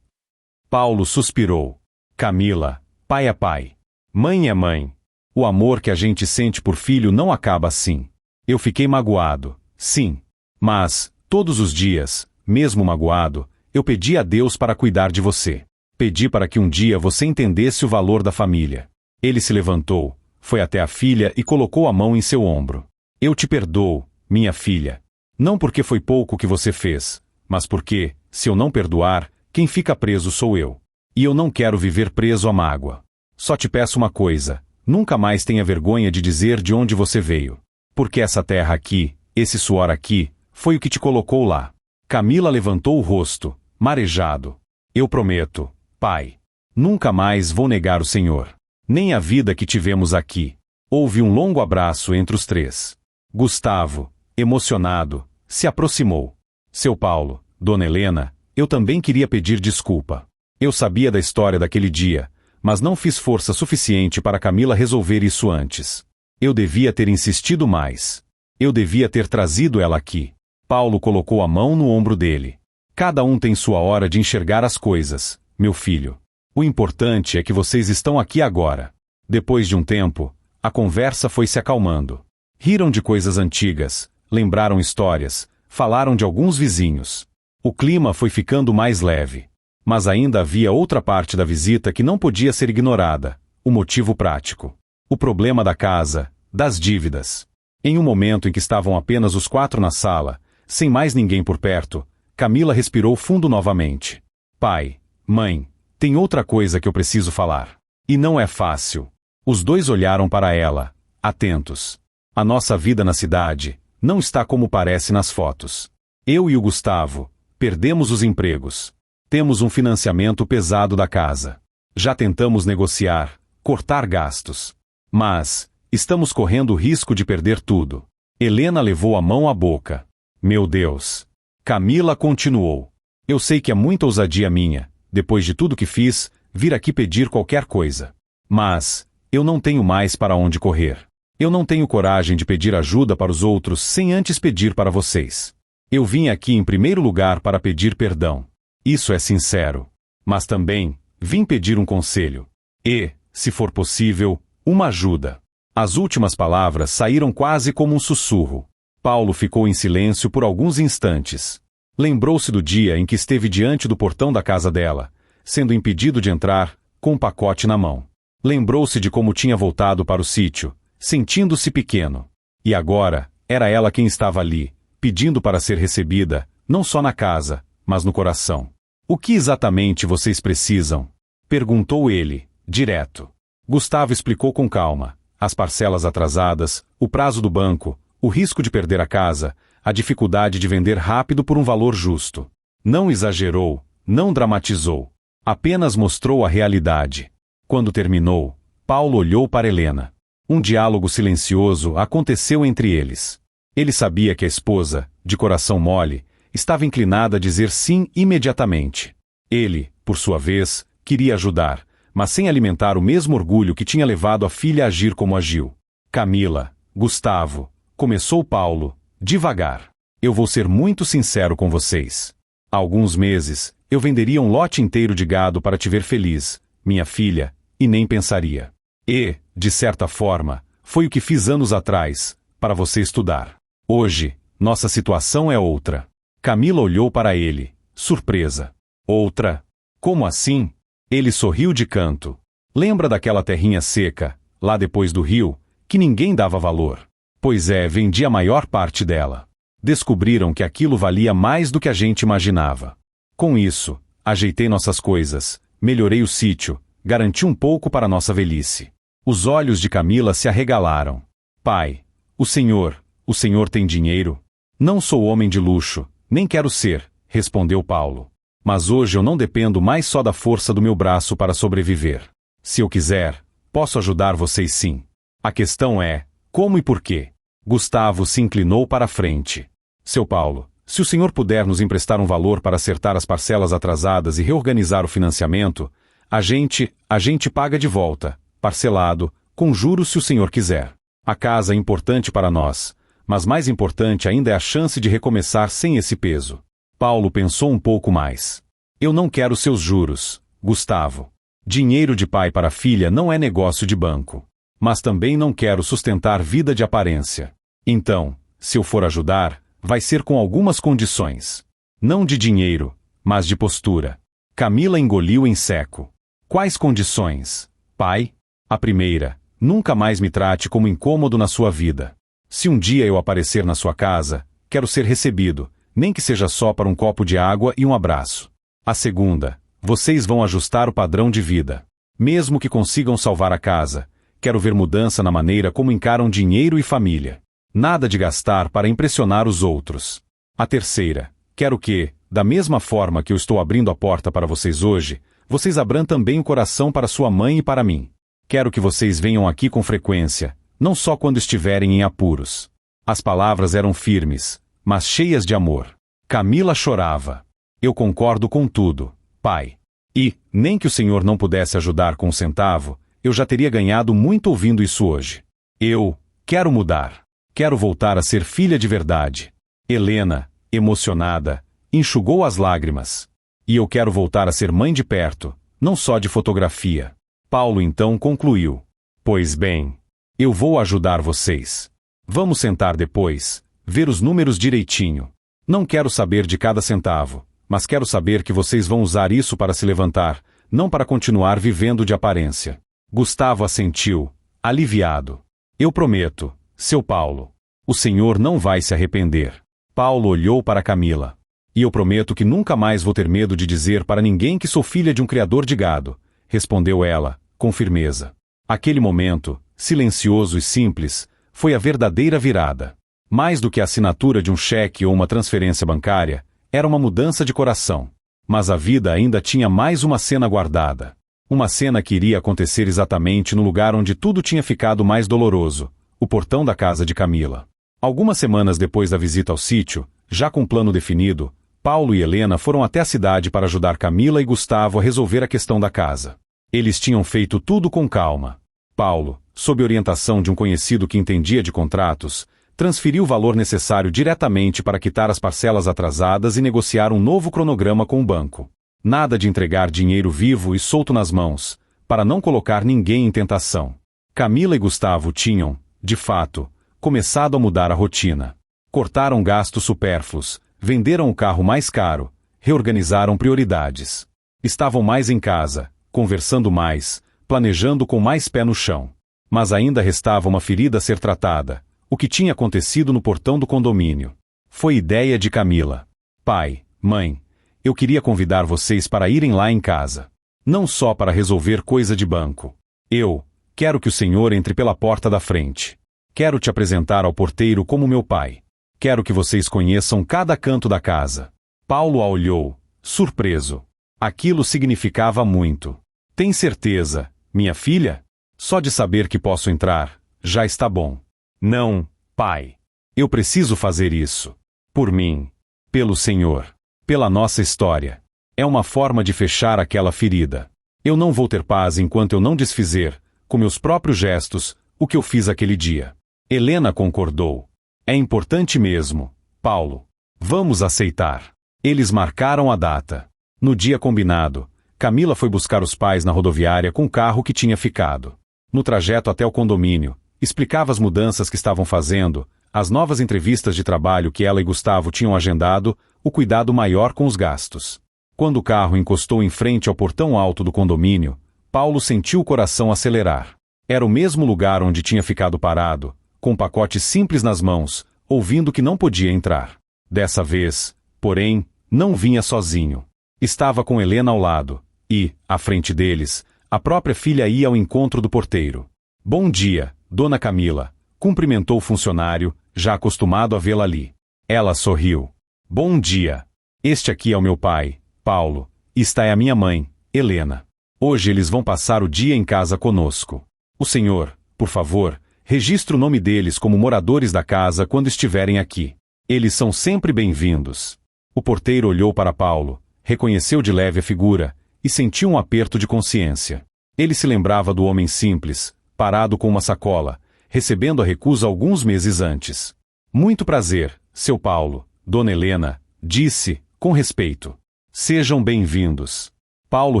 Paulo suspirou. Camila, pai é pai. Mãe é mãe. O amor que a gente sente por filho não acaba assim. Eu fiquei magoado, sim. Mas, todos os dias, mesmo magoado, eu pedi a Deus para cuidar de você. Pedi para que um dia você entendesse o valor da família. Ele se levantou, foi até a filha e colocou a mão em seu ombro. Eu te perdoo, minha filha. Não porque foi pouco que você fez, mas porque, se eu não perdoar, quem fica preso sou eu. E eu não quero viver preso à mágoa. Só te peço uma coisa, nunca mais tenha vergonha de dizer de onde você veio. Porque essa terra aqui, esse suor aqui, foi o que te colocou lá. Camila levantou o rosto, marejado. Eu prometo, pai. Nunca mais vou negar o Senhor. Nem a vida que tivemos aqui. Houve um longo abraço entre os três. Gustavo, emocionado, se aproximou. Seu Paulo, Dona Helena, eu também queria pedir desculpa. Eu sabia da história daquele dia, mas não fiz força suficiente para Camila resolver isso antes. Eu devia ter insistido mais. Eu devia ter trazido ela aqui. Paulo colocou a mão no ombro dele. Cada um tem sua hora de enxergar as coisas, meu filho. O importante é que vocês estão aqui agora. Depois de um tempo, a conversa foi se acalmando. Riram de coisas antigas, lembraram histórias, falaram de alguns vizinhos. O clima foi ficando mais leve. Mas ainda havia outra parte da visita que não podia ser ignorada, o motivo prático. O problema da casa, das dívidas. Em um momento em que estavam apenas os quatro na sala, sem mais ninguém por perto, Camila respirou fundo novamente. Pai, mãe, tem outra coisa que eu preciso falar. E não é fácil. Os dois olharam para ela, atentos. A nossa vida na cidade não está como parece nas fotos. Eu e o Gustavo perdemos os empregos. Temos um financiamento pesado da casa. Já tentamos negociar, cortar gastos. Mas estamos correndo o risco de perder tudo. Helena levou a mão à boca. Meu Deus. Camila continuou. Eu sei que é muita ousadia minha, depois de tudo que fiz, vir aqui pedir qualquer coisa. Mas eu não tenho mais para onde correr. Eu não tenho coragem de pedir ajuda para os outros sem antes pedir para vocês. Eu vim aqui em primeiro lugar para pedir perdão. Isso é sincero. Mas também vim pedir um conselho. E, se for possível, uma ajuda. As últimas palavras saíram quase como um sussurro. Paulo ficou em silêncio por alguns instantes. Lembrou-se do dia em que esteve diante do portão da casa dela, sendo impedido de entrar, com um pacote na mão. Lembrou-se de como tinha voltado para o sítio, sentindo-se pequeno. E agora, era ela quem estava ali, pedindo para ser recebida, não só na casa, mas no coração. O que exatamente vocês precisam? Perguntou ele, direto. Gustavo explicou com calma: as parcelas atrasadas, o prazo do banco, o risco de perder a casa, a dificuldade de vender rápido por um valor justo. Não exagerou, não dramatizou. Apenas mostrou a realidade. Quando terminou, Paulo olhou para Helena. Um diálogo silencioso aconteceu entre eles. Ele sabia que a esposa, de coração mole, estava inclinada a dizer sim imediatamente. Ele, por sua vez, queria ajudar, mas sem alimentar o mesmo orgulho que tinha levado a filha a agir como agiu. Camila, Gustavo, começou Paulo, devagar. Eu vou ser muito sincero com vocês. Há alguns meses, eu venderia um lote inteiro de gado para te ver feliz, minha filha, e nem pensaria. E, de certa forma, foi o que fiz anos atrás, para você estudar. Hoje, nossa situação é outra. Camila olhou para ele, surpresa. Outra? Como assim? Ele sorriu de canto. Lembra daquela terrinha seca, lá depois do rio, que ninguém dava valor? Pois é, vendi a maior parte dela. Descobriram que aquilo valia mais do que a gente imaginava. Com isso, ajeitei nossas coisas, melhorei o sítio, garanti um pouco para nossa velhice. Os olhos de Camila se arregalaram. Pai, o senhor tem dinheiro? Não sou homem de luxo, nem quero ser, respondeu Paulo. Mas hoje eu não dependo mais só da força do meu braço para sobreviver. Se eu quiser, posso ajudar vocês sim. A questão é, como e por quê? Gustavo se inclinou para a frente. Seu Paulo, se o senhor puder nos emprestar um valor para acertar as parcelas atrasadas e reorganizar o financiamento, a gente paga de volta, parcelado, com juros se o senhor quiser. A casa é importante para nós, mas mais importante ainda é a chance de recomeçar sem esse peso. Paulo pensou um pouco mais. Eu não quero seus juros, Gustavo. Dinheiro de pai para filha não é negócio de banco. Mas também não quero sustentar vida de aparência. Então, se eu for ajudar, vai ser com algumas condições. Não de dinheiro, mas de postura. Camila engoliu em seco. Quais condições, pai? A primeira, nunca mais me trate como incômodo na sua vida. Se um dia eu aparecer na sua casa, quero ser recebido, nem que seja só para um copo de água e um abraço. A segunda, vocês vão ajustar o padrão de vida. Mesmo que consigam salvar a casa, quero ver mudança na maneira como encaram dinheiro e família. Nada de gastar para impressionar os outros. A terceira, quero que, da mesma forma que eu estou abrindo a porta para vocês hoje, vocês abram também o coração para sua mãe e para mim. Quero que vocês venham aqui com frequência, não só quando estiverem em apuros. As palavras eram firmes, mas cheias de amor. Camila chorava. Eu concordo com tudo, pai. E, nem que o senhor não pudesse ajudar com um centavo, eu já teria ganhado muito ouvindo isso hoje. Eu quero mudar. Quero voltar a ser filha de verdade. Helena, emocionada, enxugou as lágrimas. E eu quero voltar a ser mãe de perto, não só de fotografia. Paulo então concluiu. Pois bem, eu vou ajudar vocês. Vamos sentar depois, ver os números direitinho. Não quero saber de cada centavo, mas quero saber que vocês vão usar isso para se levantar, não para continuar vivendo de aparência. Gustavo assentiu, aliviado. Eu prometo, seu Paulo. O senhor não vai se arrepender. Paulo olhou para Camila. E eu prometo que nunca mais vou ter medo de dizer para ninguém que sou filha de um criador de gado, respondeu ela, com firmeza. Aquele momento, silencioso e simples, foi a verdadeira virada. Mais do que a assinatura de um cheque ou uma transferência bancária, era uma mudança de coração. Mas a vida ainda tinha mais uma cena guardada. Uma cena que iria acontecer exatamente no lugar onde tudo tinha ficado mais doloroso, o portão da casa de Camila. Algumas semanas depois da visita ao sítio, já com um plano definido, Paulo e Helena foram até a cidade para ajudar Camila e Gustavo a resolver a questão da casa. Eles tinham feito tudo com calma. Paulo, sob orientação de um conhecido que entendia de contratos, transferiu o valor necessário diretamente para quitar as parcelas atrasadas e negociar um novo cronograma com o banco. Nada de entregar dinheiro vivo e solto nas mãos, para não colocar ninguém em tentação. Camila e Gustavo tinham, de fato, começado a mudar a rotina. Cortaram gastos supérfluos, venderam o carro mais caro, reorganizaram prioridades. Estavam mais em casa, conversando mais, planejando com mais pé no chão. Mas ainda restava uma ferida a ser tratada. O que tinha acontecido no portão do condomínio. Foi ideia de Camila. Pai, mãe, eu queria convidar vocês para irem lá em casa. Não só para resolver coisa de banco. Eu Quero que o senhor entre pela porta da frente. Quero te apresentar ao porteiro como meu pai. Quero que vocês conheçam cada canto da casa. Paulo a olhou, surpreso. Aquilo significava muito. Tem certeza, minha filha? Só de saber que posso entrar, já está bom. Não, pai. Eu preciso fazer isso. Por mim. Pelo Senhor. Pela nossa história. É uma forma de fechar aquela ferida. Eu não vou ter paz enquanto eu não desfizer, com meus próprios gestos, o que eu fiz aquele dia. Helena concordou. É importante mesmo, Paulo. Vamos aceitar. Eles marcaram a data. No dia combinado, Camila foi buscar os pais na rodoviária com o carro que tinha ficado. No trajeto até o condomínio, explicava as mudanças que estavam fazendo, as novas entrevistas de trabalho que ela e Gustavo tinham agendado, o cuidado maior com os gastos. Quando o carro encostou em frente ao portão alto do condomínio, Paulo sentiu o coração acelerar. Era o mesmo lugar onde tinha ficado parado, com um pacote simples nas mãos, ouvindo que não podia entrar. Dessa vez, porém, não vinha sozinho. Estava com Helena ao lado, e, à frente deles, a própria filha ia ao encontro do porteiro. Bom dia, dona Camila, cumprimentou o funcionário, já acostumado a vê-la ali. Ela sorriu. Bom dia. Este aqui é o meu pai, Paulo, e esta é a minha mãe, Helena. Hoje eles vão passar o dia em casa conosco. O senhor, por favor, registre o nome deles como moradores da casa quando estiverem aqui. Eles são sempre bem-vindos. O porteiro olhou para Paulo, reconheceu de leve a figura, e sentiu um aperto de consciência. Ele se lembrava do homem simples, parado com uma sacola, recebendo a recusa alguns meses antes. Muito prazer, seu Paulo, dona Helena, disse, com respeito. Sejam bem-vindos. Paulo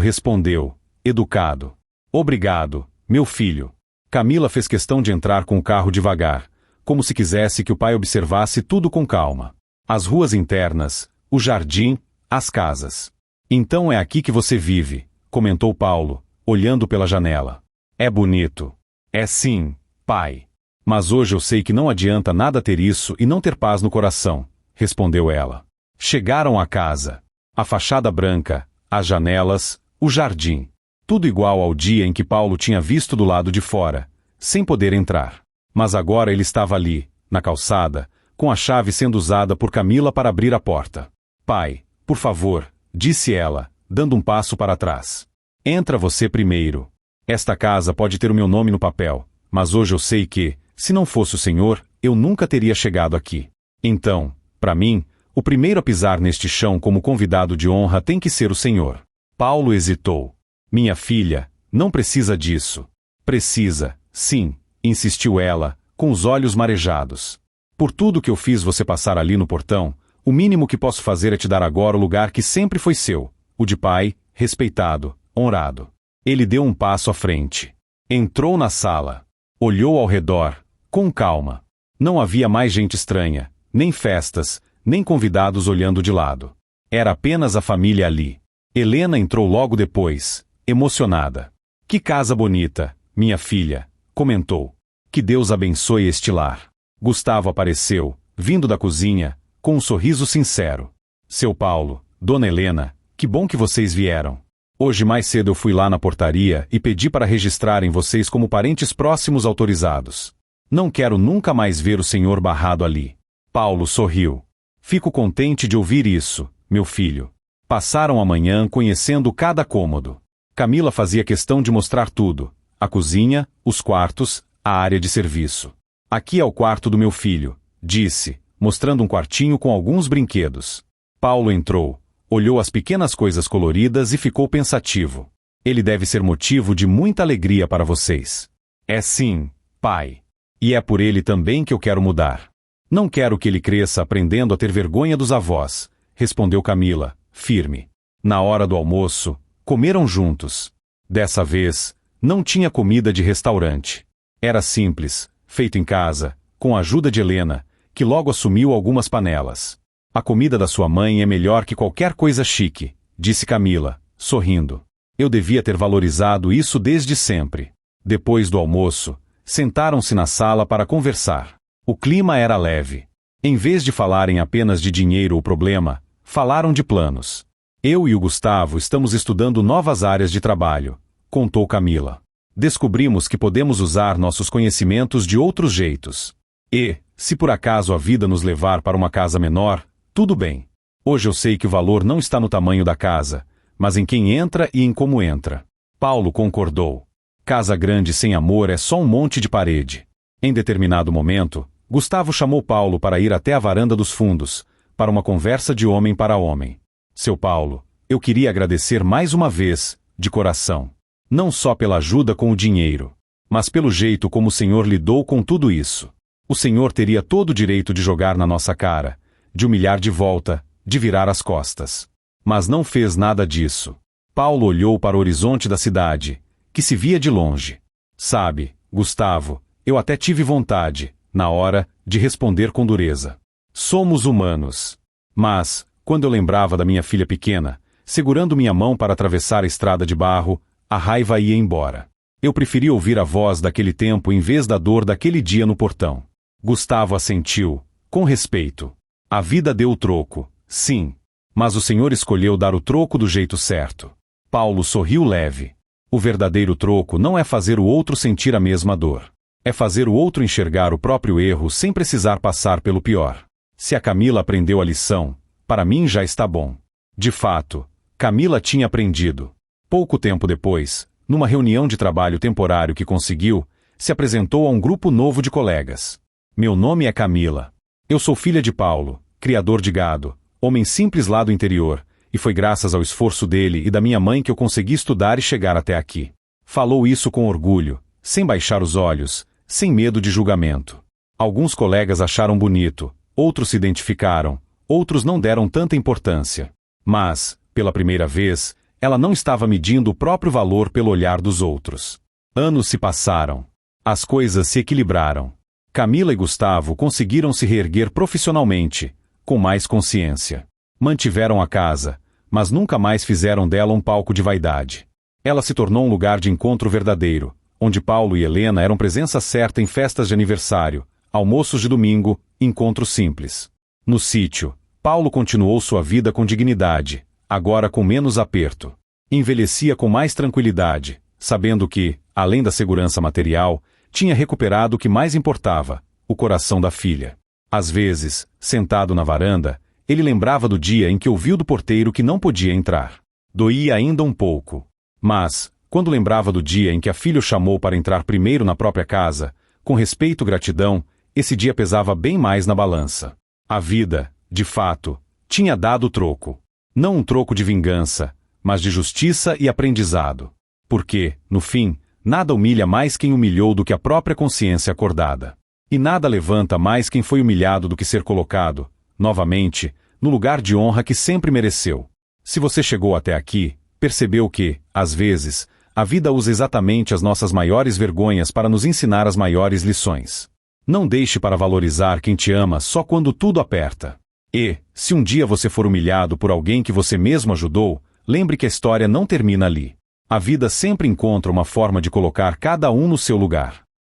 respondeu, educado. Obrigado, meu filho. Camila fez questão de entrar com o carro devagar, como se quisesse que o pai observasse tudo com calma. As ruas internas, o jardim, as casas. Então é aqui que você vive, comentou Paulo, olhando pela janela. É bonito. É sim, pai. Mas hoje eu sei que não adianta nada ter isso e não ter paz no coração, respondeu ela. Chegaram à casa. A fachada branca, as janelas, o jardim. Tudo igual ao dia em que Paulo tinha visto do lado de fora, sem poder entrar. Mas agora ele estava ali, na calçada, com a chave sendo usada por Camila para abrir a porta. Pai, por favor, disse ela, dando um passo para trás. Entra você primeiro. Esta casa pode ter o meu nome no papel, mas hoje eu sei que, se não fosse o senhor, eu nunca teria chegado aqui. Então, para mim, o primeiro a pisar neste chão como convidado de honra tem que ser o senhor. Paulo hesitou. Minha filha, não precisa disso. Precisa, sim, insistiu ela, com os olhos marejados. Por tudo que eu fiz você passar ali no portão, o mínimo que posso fazer é te dar agora o lugar que sempre foi seu, o de pai, respeitado, honrado. Ele deu um passo à frente. Entrou na sala. Olhou ao redor, com calma. Não havia mais gente estranha, nem festas, nem convidados olhando de lado. Era apenas a família ali. Helena entrou logo depois, emocionada. Que casa bonita, minha filha, comentou. Que Deus abençoe este lar. Gustavo apareceu, vindo da cozinha, com um sorriso sincero. Seu Paulo, dona Helena, que bom que vocês vieram. Hoje mais cedo eu fui lá na portaria e pedi para registrarem vocês como parentes próximos autorizados. Não quero nunca mais ver o senhor barrado ali. Paulo sorriu. Fico contente de ouvir isso, meu filho. Passaram a manhã conhecendo cada cômodo. Camila fazia questão de mostrar tudo. A cozinha, os quartos, a área de serviço. Aqui é o quarto do meu filho, disse, mostrando um quartinho com alguns brinquedos. Paulo entrou, olhou as pequenas coisas coloridas e ficou pensativo. Ele deve ser motivo de muita alegria para vocês. É sim, pai. E é por ele também que eu quero mudar. Não quero que ele cresça aprendendo a ter vergonha dos avós, respondeu Camila, firme. Na hora do almoço, comeram juntos. Dessa vez, não tinha comida de restaurante. Era simples, feito em casa, com a ajuda de Helena, que logo assumiu algumas panelas. A comida da sua mãe é melhor que qualquer coisa chique, disse Camila, sorrindo. Eu devia ter valorizado isso desde sempre. Depois do almoço, sentaram-se na sala para conversar. O clima era leve. Em vez de falarem apenas de dinheiro ou problema, falaram de planos. Eu e o Gustavo estamos estudando novas áreas de trabalho, contou Camila. Descobrimos que podemos usar nossos conhecimentos de outros jeitos. E, se por acaso a vida nos levar para uma casa menor, tudo bem. Hoje eu sei que o valor não está no tamanho da casa, mas em quem entra e em como entra. Paulo concordou. Casa grande sem amor é só um monte de parede. Em determinado momento, Gustavo chamou Paulo para ir até a varanda dos fundos, para uma conversa de homem para homem. Seu Paulo, eu queria agradecer mais uma vez, de coração. Não só pela ajuda com o dinheiro, mas pelo jeito como o Senhor lidou com tudo isso. O Senhor teria todo o direito de jogar na nossa cara, de humilhar de volta, de virar as costas. Mas não fez nada disso. Paulo olhou para o horizonte da cidade, que se via de longe. Sabe, Gustavo, eu até tive vontade, na hora, de responder com dureza. Somos humanos. Mas, quando eu lembrava da minha filha pequena, segurando minha mão para atravessar a estrada de barro, a raiva ia embora. Eu preferi ouvir a voz daquele tempo em vez da dor daquele dia no portão. Gustavo assentiu, com respeito. A vida deu o troco, sim. Mas o Senhor escolheu dar o troco do jeito certo. Paulo sorriu leve. O verdadeiro troco não é fazer o outro sentir a mesma dor. É fazer o outro enxergar o próprio erro sem precisar passar pelo pior. Se a Camila aprendeu a lição, para mim já está bom. De fato, Camila tinha aprendido. Pouco tempo depois, numa reunião de trabalho temporário que conseguiu, se apresentou a um grupo novo de colegas. Meu nome é Camila. Eu sou filha de Paulo, criador de gado, homem simples lá do interior, e foi graças ao esforço dele e da minha mãe que eu consegui estudar e chegar até aqui. Falou isso com orgulho, sem baixar os olhos, sem medo de julgamento. Alguns colegas acharam bonito, outros se identificaram, outros não deram tanta importância. Mas, pela primeira vez, ela não estava medindo o próprio valor pelo olhar dos outros. Anos se passaram. As coisas se equilibraram. Camila e Gustavo conseguiram se reerguer profissionalmente, com mais consciência. Mantiveram a casa, mas nunca mais fizeram dela um palco de vaidade. Ela se tornou um lugar de encontro verdadeiro, onde Paulo e Helena eram presença certa em festas de aniversário, almoços de domingo, encontros simples. No sítio, Paulo continuou sua vida com dignidade, agora com menos aperto. Envelhecia com mais tranquilidade, sabendo que, além da segurança material, tinha recuperado o que mais importava, o coração da filha. Às vezes, sentado na varanda, ele lembrava do dia em que ouviu do porteiro que não podia entrar. Doía ainda um pouco. Mas, quando lembrava do dia em que a filha o chamou para entrar primeiro na própria casa, com respeito e gratidão, esse dia pesava bem mais na balança. A vida, de fato, tinha dado o troco. Não um troco de vingança, mas de justiça e aprendizado. Porque, no fim, nada humilha mais quem humilhou do que a própria consciência acordada. E nada levanta mais quem foi humilhado do que ser colocado, novamente, no lugar de honra que sempre mereceu. Se você chegou até aqui, percebeu que, às vezes, a vida usa exatamente as nossas maiores vergonhas para nos ensinar as maiores lições. Não deixe para valorizar quem te ama só quando tudo aperta. E, se um dia você for humilhado por alguém que você mesmo ajudou, lembre que a história não termina ali. A vida sempre encontra uma forma de colocar cada um no seu lugar.